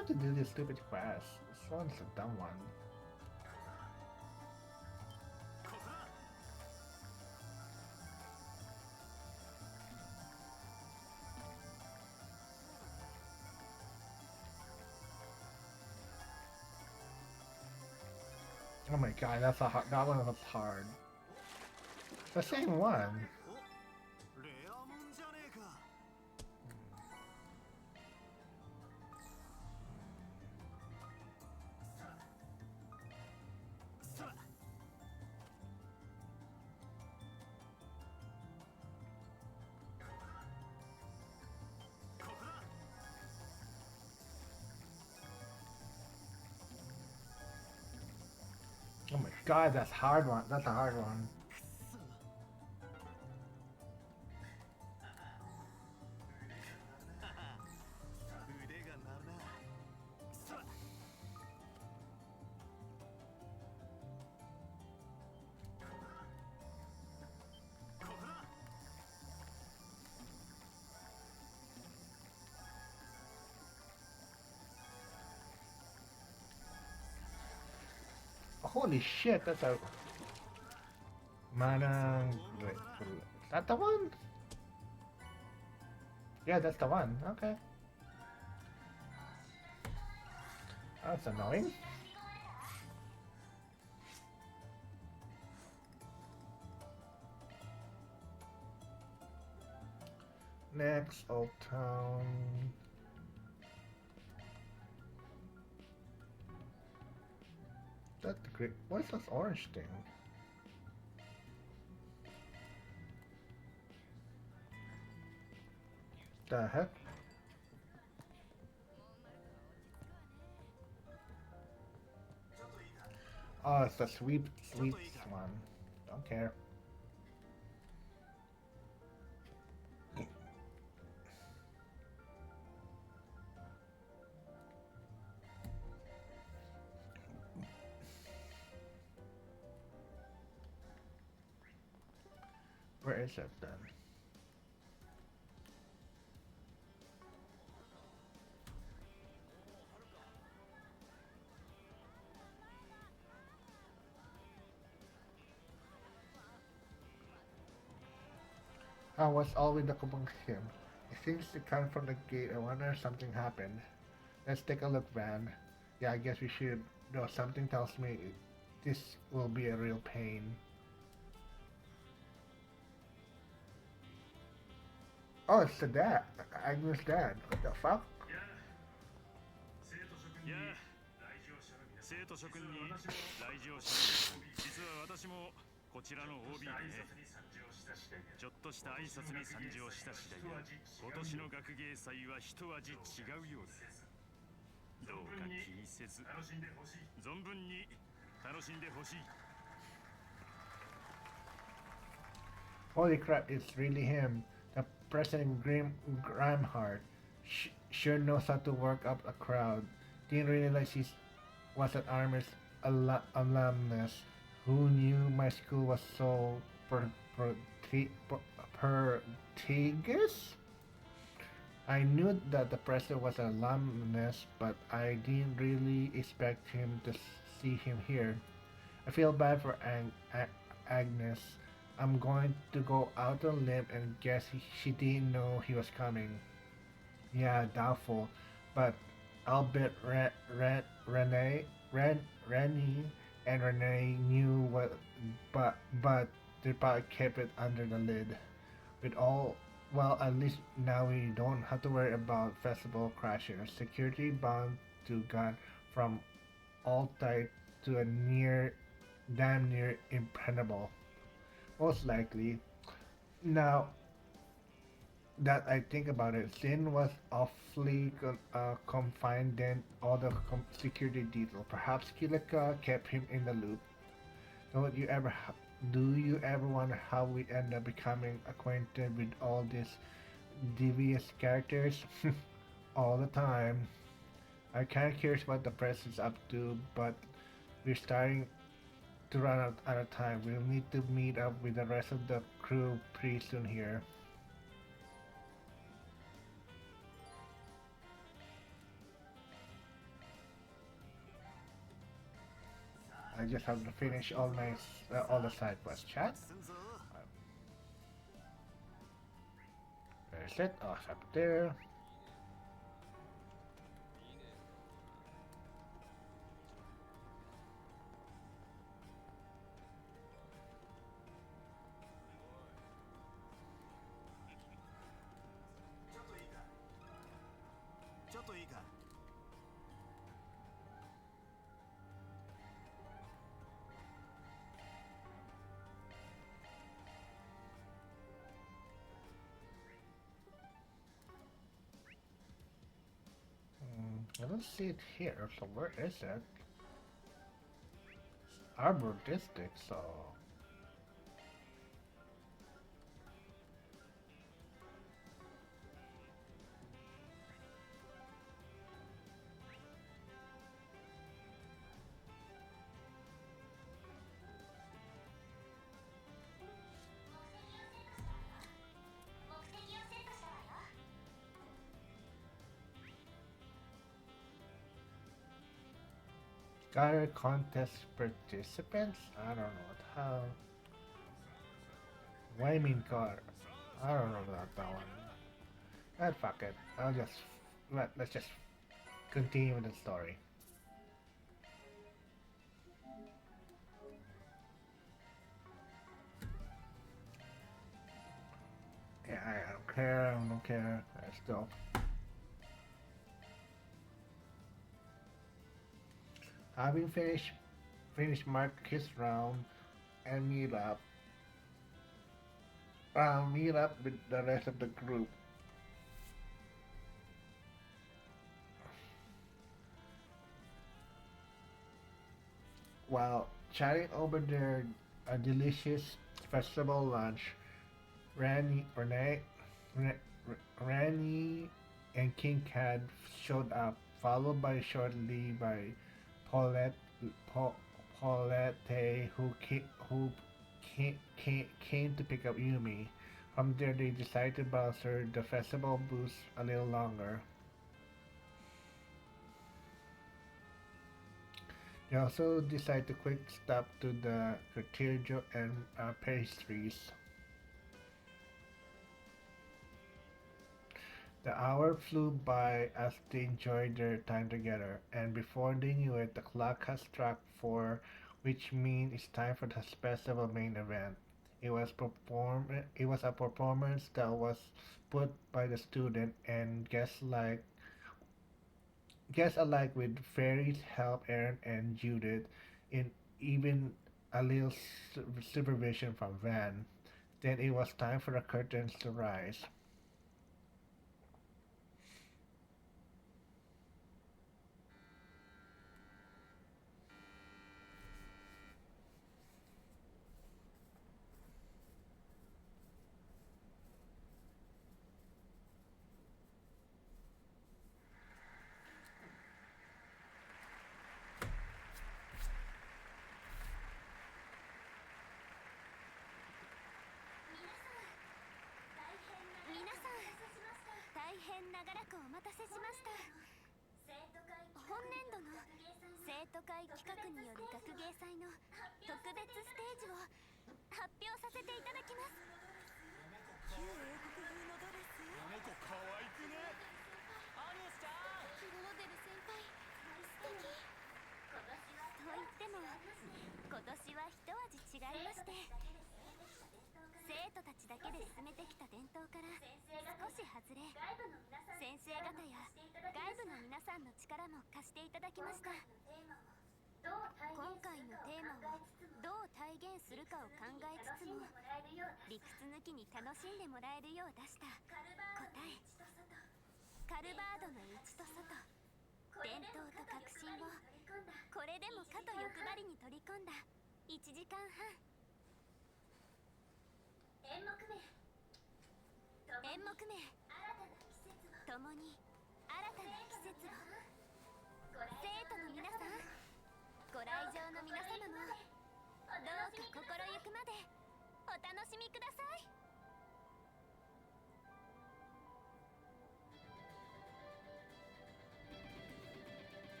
have to do this stupid quest? This one's a dumb one. Oh my god, that one was hard. The same one. レアもんじゃねえか。さあ Oh my god, that's hard one. That's a hard one. 腕が鳴るな。さあ Holy shit, that's a Manang. Wait, is that the one? Yeah, that's the one. Okay. That's annoying. Next, Old Town. That's the great. What is this orange thing? The heck? Oh, it's the sweet one. Don't care. Where is it then? What's all with the commotion? It seems to come from the gate. I wonder if something happened. Let's take a look, Van. Yeah, I guess we should. No, something tells me this will be a real pain. Oh, it's the dad. Agnes' dad. What the fuck? いや生徒諸君に来場し実は私もこちらの OB でねちょっとした挨拶に参上した次第で今年の学芸祭は一味違うようですどうか気にせず存分に楽しんでほしい Holy crap, it's really him. The President Grimheart. Sure knows how to work up a crowd. Didn't realize he was an Armor's alumnus. Who knew my school was so prestigious? I knew that the president was an alumnus, but I didn't really expect him to see him here. I feel bad for Agnes. I'm going to go out on a limb and guess she didn't know he was coming. Yeah, doubtful. But I'll bet Rennie and Renee knew what, but they probably kept it under the lid. With all, well, at least now we don't have to worry about festival crashers. Security bound to gone from all tight to a damn near impregnable. Most likely. Now that I think about it, Sin was awfully confined then all the security detail. Perhaps Kilika kept him in the loop. Do you ever wonder how we end up becoming acquainted with all these devious characters? All the time. I'm kinda curious what the press is up to, but we're starting to run out of time. We'll need to meet up with the rest of the crew pretty soon here. I just have to finish all the side quests. Chat. Where is it? Oh, it's up there. I don't see it here, so where is it? Arbor District, so... Gather contest participants? I don't know what how. What do you mean car? I don't know about that one. Fuck it. Let's just continue with the story. Yeah, I don't care. I don't care. Let's go. Having finished Marcus round and meet up with the rest of the group. While chatting over their delicious festival lunch, Rani and King Cad showed up, followed by shortly by Paulette, Paulette who came to pick up Yumi. From there, they decided to bolster the festival boost a little longer. They also decided to quick stop to the Cotillo and pastries. The hour flew by as they enjoyed their time together, and before they knew it, the clock had struck 4, which means it's time for the festival main event. It was a performance that was put by the student and guests alike with Fairies, Help, Aaron, and Judith, in even a little supervision from Van. Then it was time for the curtains to rise.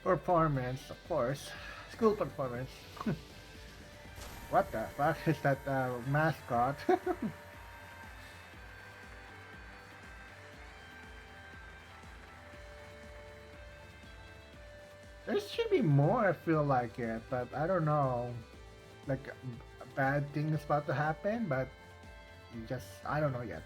Performance, of course. School performance. What the fuck is that mascot? There should be more, I feel like it, but I don't know. Like, bad things about to happen, but just, I don't know yet.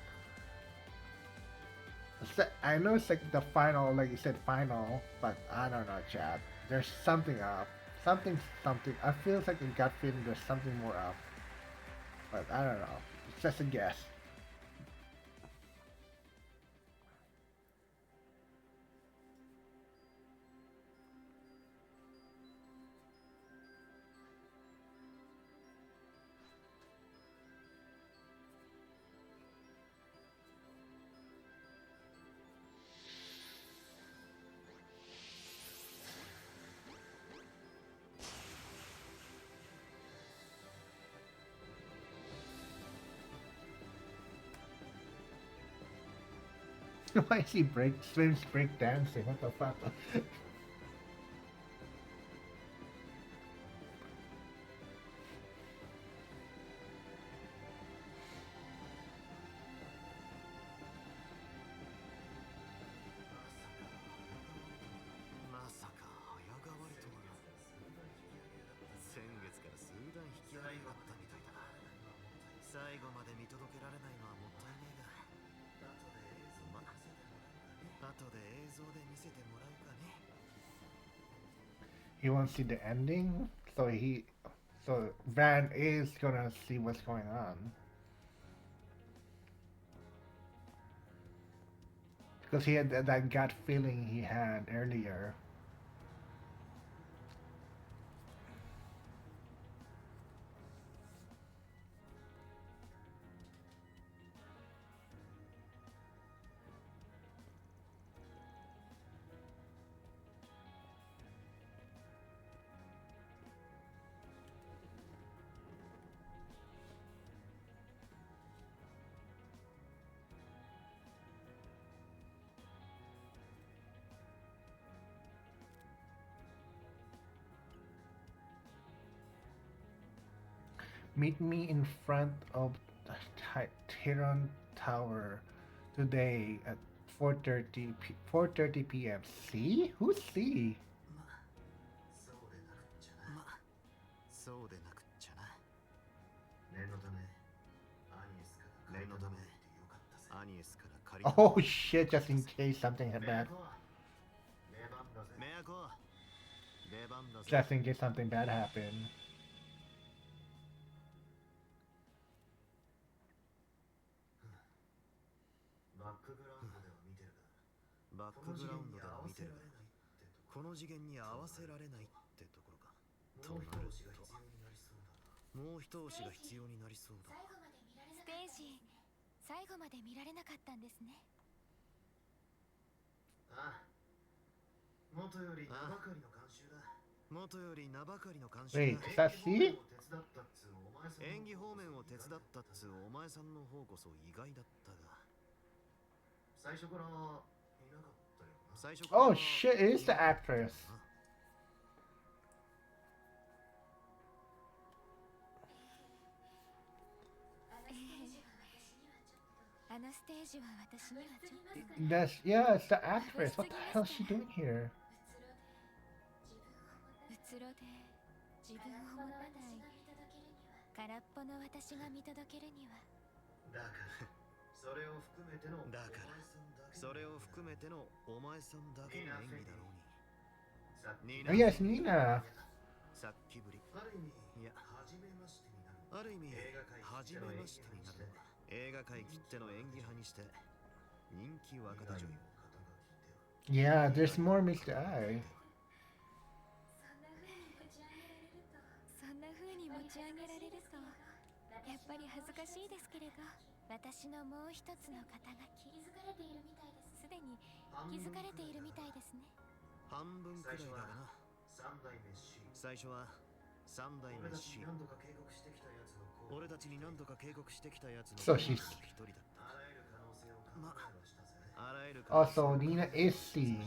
I know it's like the final, like you said, final, but I don't know, Chad. There's something up. Something. I feel like a gut feeling there's something more up. But I don't know. It's just a guess. Why is he swims break dancing? What the fuck? He won't see the ending, so Van is gonna see what's going on because he had that gut feeling he had earlier. Meet me in front of Tehran Tower today at 4:30 p.m. C? Who's C? そうでなくっちゃな。念のため、アニエスから借りたものでよかったぜ。アニエスから借りた。Oh shit! Just in case something bad. メアコ、出番だぜ。 Just in case something bad happened. バックグラウンドでは見てるが、この次元に合わせられないってところか。となると、もう一押しが必要になりそうだ。ステージ最後まで見られなかったんですね。ああ、元より名ばかりの監修だ。元より名ばかりの監修 Wait, だ。 is that C? 演技方面を手伝ったっつうお前さんの方こそ意外だったが。最初からいなかったよな。最初から。 Oh shit! It is the actress. あのステージは私にはちょっと。 Yeah, it's the actress. What the hell is she doing here? うつろで自分を持たない空っぽの私が見届けるには。だからそれを含めてのお前さんだけの演技だろうに。 Oh yes, Nina. さっきぶり。ある意味、いや、初めましてになる。ある意味、初めましてになるのは映画界きっての演技派にして人気若手女優。 Yeah, there's more Mr. I. そんな風に持ち上げられるとやっぱり恥ずかしいですけれど、私のもう一つの肩書きすでに気づかれているみたいですね。半分くらいだがな。最初は三代目 C。 俺たちに何度か警告してきたやつの So she's 一人だった。あらゆる also Nina is C.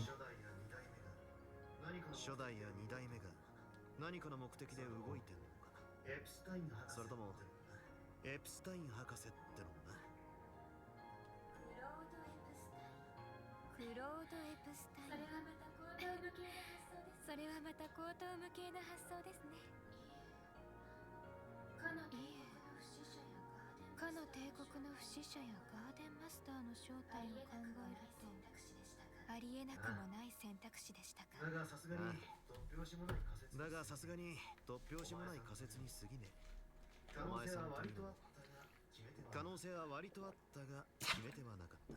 初代や2代目が何かの目的で動いてんのか。それともエプスタイン博士ってのもな。クロード・エプスタイン。それはまた高等無形な発想ですね。かの帝国の不死者やガーデンマスターの正体を考えるとありえなくもない選択肢でしたか。だがさすがに突拍子もない仮説に過ぎねえ。お前さんというのも可能性は割とあったが決めてはなかった。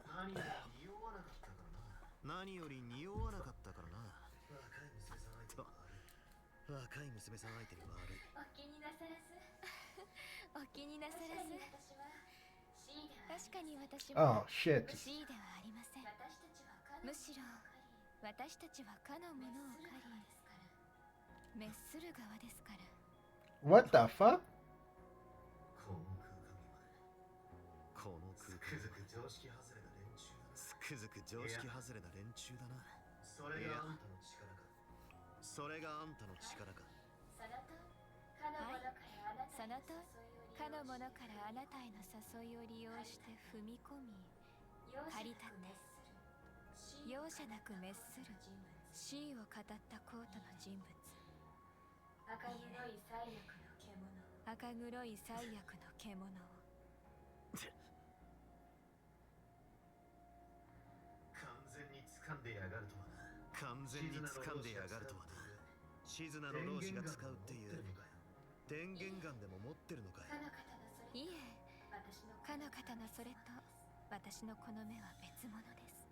何より匂わなかったからな。若い娘さん相手に悪い。お気になさらずお気になさらず。確かに私は Oh shit. C ではありません。むしろ私たちはかのものを借り滅する側ですから。 What the fuck? この空間つくづく常識外れな連中だな。それがあんたの力か。それがあんたの力か。はい、そのとかの者からあなたへの誘いを利用して踏み込み駆り立て容赦なく滅する C を語ったコートの人物。赤黒い最悪の獣を完全に掴んでやがるとはな。シズナの老子が使うっていう電源ガンでも持ってるのかよ。いえ、かの方のそれと私のこの目は別物です。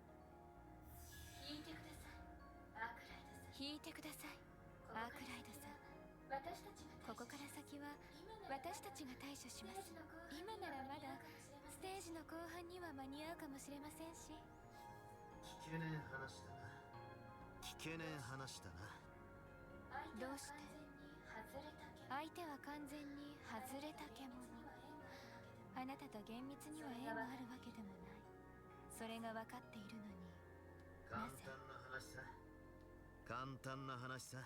引いてください、アークライドさん。ここから先は私たちが対処します。今ならまだステージの後半には間に合うかもしれませんし。聞けねえ話だな。どうして？相手は完全に外れた獣。あなたと厳密には縁があるわけでもない。それが分かっているのになぜ？簡単な話さ。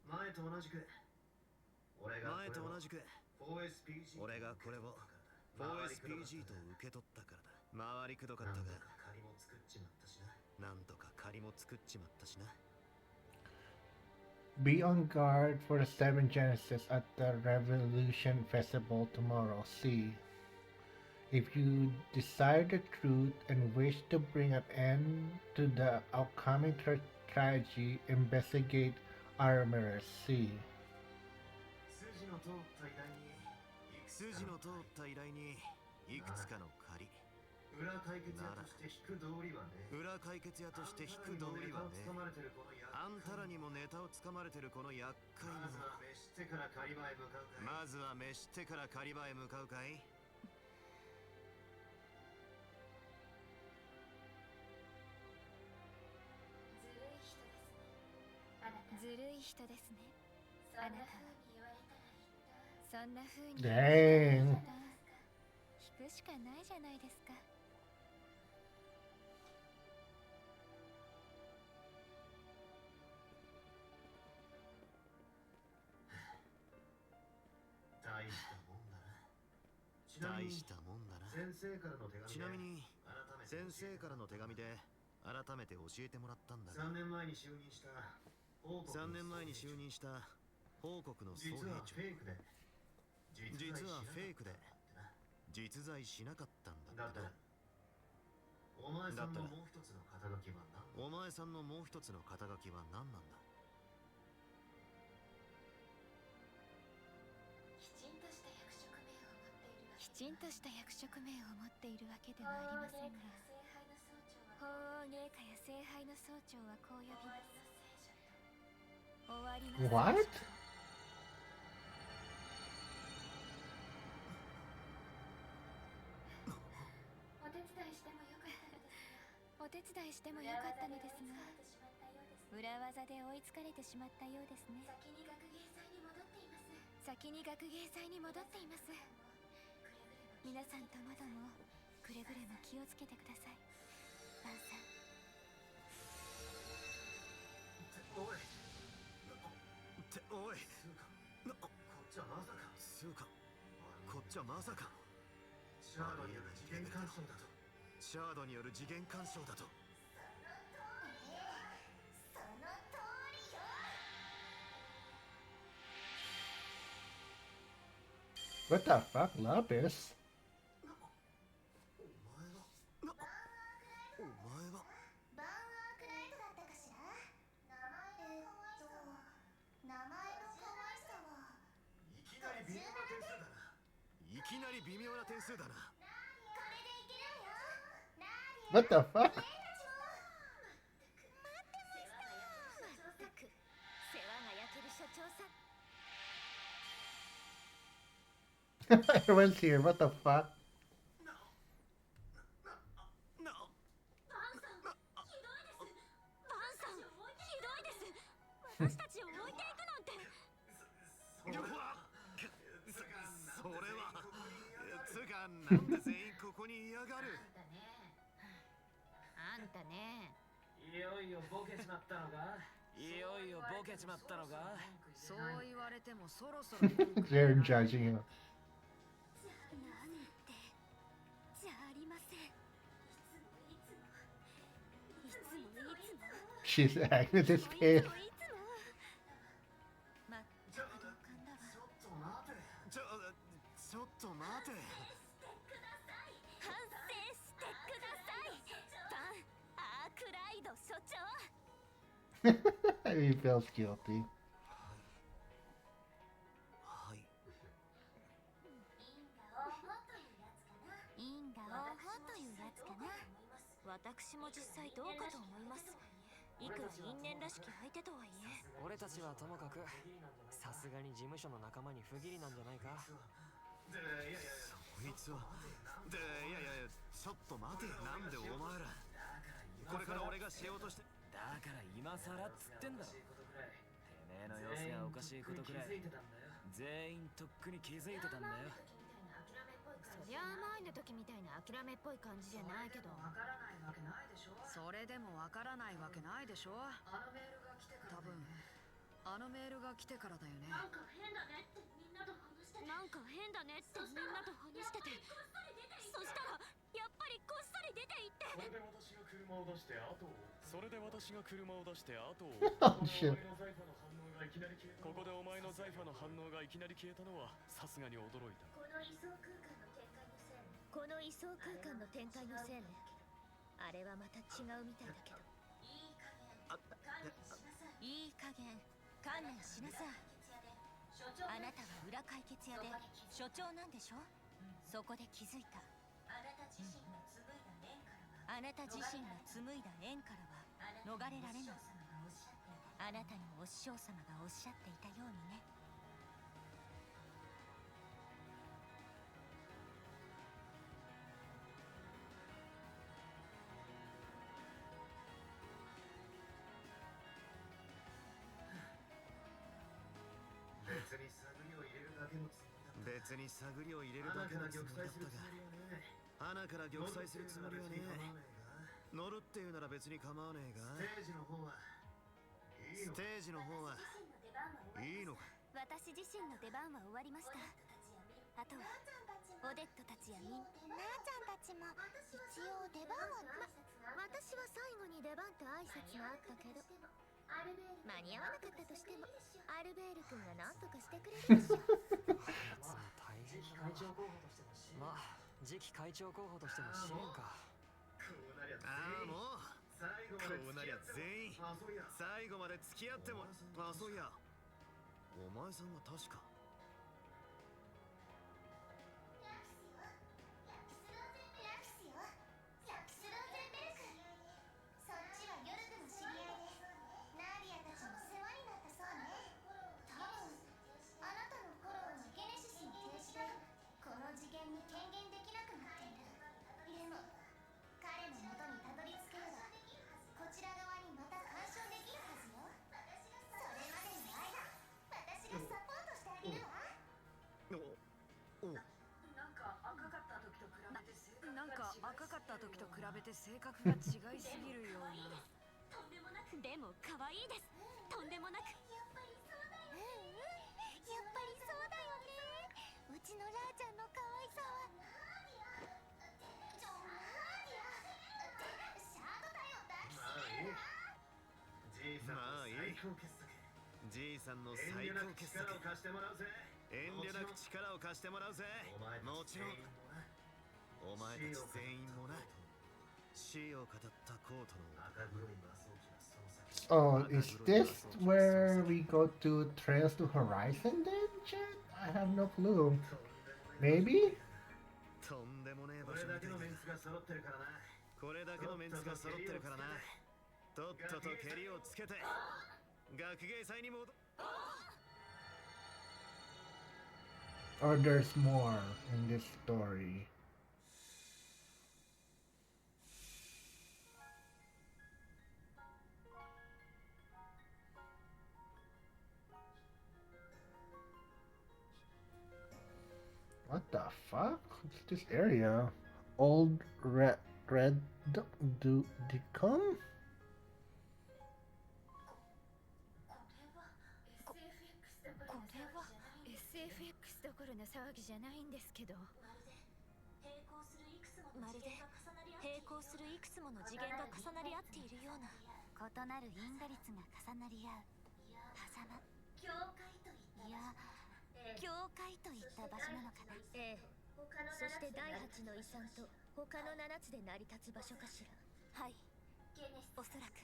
前と同じく俺がこれを 4SPG と受け取ったからだ。回りくどかったがなんとか借りも作っちまったしな。 Be on guard for the 7 Genesis at the Revolution Festival tomorrow. See. If you desire the truth and wish to bring an end to the upcoming tragedy, investigate Armorers. See. 筋の通った依頼にいくつかの借り。裏解決屋として引く道理はね。あんたらにもネタをつかまれてるこの厄介者。まずは飯してから狩場へ向かうかい。ずるい人ですね、あなたは。そんな風に Dang. 引くしかないじゃないですか。大したもんだな。ちなみに先生からの手紙で改めて教えてもらったんだが、3年前に就任した報国の総兵長、実はフェイクで実在しなかったんだってな。お前さんのもう一つの肩書きは何なんだ。きちんとした役職名を持っているわけではありませんが、法王芸家や聖杯の総長はこう呼びます。終わりの What? お手伝いしてもよかったのですが、裏技で追いつかれてしまったようですね。先に学芸祭に戻っています。皆さんともどもくれぐれも気をつけてください、バンさん。おいこっちはまさかつうかこっちはまさかシャードによる次元干渉だとシャードによる次元干渉だと What the fuck, Lapis? いきなり微妙な点数だな。 What the fuck? Everyone's here, what the fuck? 私たちを置いていくなんて。それはつうかなんで全員ここにいやがる。あんたね。いよいよボケちまったのか。いよいよボケちまったのか。そう言われてもそろそろ They're judging him. 何ってじゃありません。いつも She's acting this kid. ちょっと待て。反省してください。パンアークライド所長。 He feels guilty. はい。因果応報というやつかな。私も実際どうかと思います。いくら因縁らしき相手とはいえ。俺たちはともかくさすがに事務所の仲間に不義理なんじゃないか。そいつは。いやちょっと待て。なんでお前ら。これから俺がしようとして。だから今さらっつってんだろ。てめえの様子がおかしいことくらい全員とっくに気づいてたんだよ。そりゃあ前の時みたいな諦めっぽい感じじゃないけど。それでもわからないわけないでしょ。多分あのメールが来てからだよね。なんか変だねってみんなと話してて。そしたらやっぱりこっそり出て行って。それで私が車を出して後を。Oh shit. ここでお前の財布の反応がいきなり消えたのはさすがに驚いた。この位相空間の展開のせいね。あれはまた違うみたいだけど。いい加減観念しなさい。あなたは裏解決屋で所長なんでしょ。そこで気づいた。あなた自身が紡いだ縁からは逃れられない。あなたにもお師匠様がおっしゃっていたようにね。別に探りを入れるだけのつもりだったが、花から玉砕するつもりはねえ。乗るっていうなら別に構わねえが。ステージの方はいいのか。私自身の出番は終わりました。あとはオデットたちやなあちゃんたちも一応出番は私は最後に出番って挨拶があったけど、間に合わなかったとしてもアルベール君が何とかしてくれるでしょ。大変だな。まあ次期会長候補としても支援か。ああもうこうなりゃ全員最後まで付き合っても。あ、そういやお前さんは確か。なんか赤かった時と比べて性格が違いすぎるような。とんでもなく。でも可愛いです。とんでもなく。ちのラーちゃんの可愛さは。ちょ、ナディア、シャードだよ、抱きしめるな。まあいい。じいさんの最高傑作。遠慮なく力を貸してもらうぜ。もちろんお前たち全員もな。死を語ったコートの赤黒い魔装機のその先。Oh, is this where we go to Trails to Horizon then, chat? I have no clue. Maybe? とんでもねえ場所みたいだ。これだけのメンツが揃ってるからな。とっとと蹴りをつけて学芸祭に戻。 Or there's more in this story? What the fuck? What's this area? Old red decom? これは SFX どころの騒ぎじゃないんですけど。まるで並行するいくつもの次元が重なり合っているような、異なる因果率が重なり合う狭間、いや境界といった場所なのかな。ええ、そして第8の遺産と他の7つで成り立つ場所かしら。はい、おそらく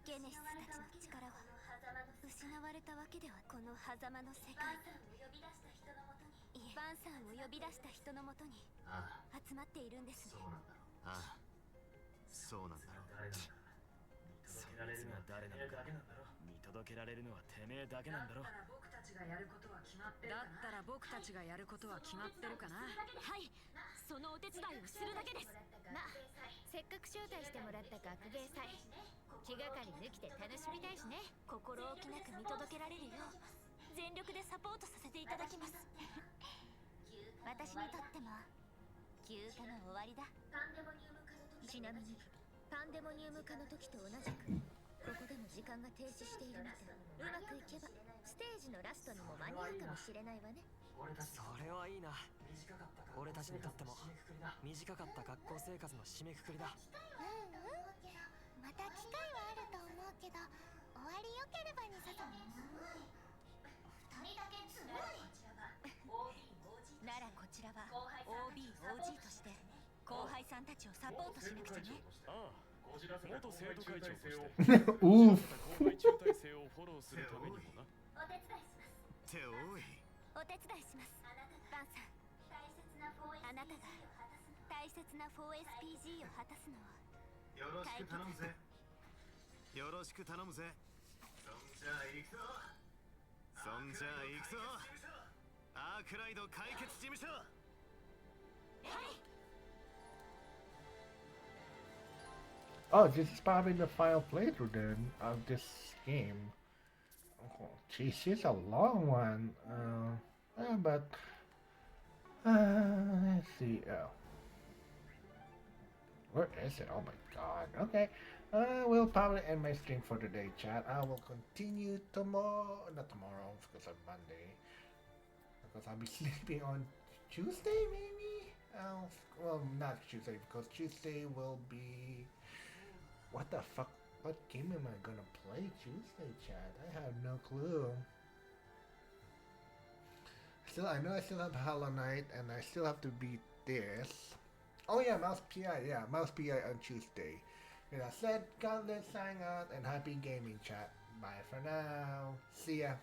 ゲネシスたちの力は失われたわけでは。この狭間の世界、バンさんを呼び出した人のもとに集まっているんですね。ああ、そうなんだろう。そいつが誰なのか見届けられるのはてめえだけなんだろ。だったら僕たちがやることは決まってるかな。はい、そのお手伝いをするだけです。まあ、せっかく招待してもらった学芸祭、気がかり抜きで楽しみたいしね。心置きなく見届けられるよう全力でサポートさせていただきます。私にとっても休暇の終わりだ。ちなみにパンデモニウム化の時と同じくここでも時間が停止しているので、うまくいけばステージのラストにも間に合うかもしれないわね。それはいいな。俺たちにとっても短かった学校生活の締めくくりだ。また機会はあると思うけど、終わりよければにささね。2人だけつるいならこちらは OB/OG として後輩さんたちをサポートしなくちゃね。ああ、元生徒会長として Oof. 後輩中体制をフォローするためにもな。お手伝いします。っておい、お手伝いします。バンさん、あなたが大切な 4SPG を果たすのをよろしく頼むぜ。よろしく頼むぜ。そんじゃあ行くぞ。そんじゃあ行くぞ。アークライド解決事務所。はい。 Oh, this is probably the final playthrough then of this game. Oh, geez, it's a long one. But let's see. Oh, where is it? Oh my God. Okay. We'll probably end my stream for today, chat. I will continue tomorrow. Not tomorrow, because of Monday. Because I'll be sleeping on Tuesday, maybe. Well, not Tuesday, because Tuesday will be. What the fuck? What game am I gonna play Tuesday, chat? I have no clue. I know I still have Hollow Knight, and I still have to beat this. Oh yeah, Mouse PI. Yeah, Mouse PI on Tuesday. With that said, God, let's sign out and happy gaming, chat. Bye for now. See ya.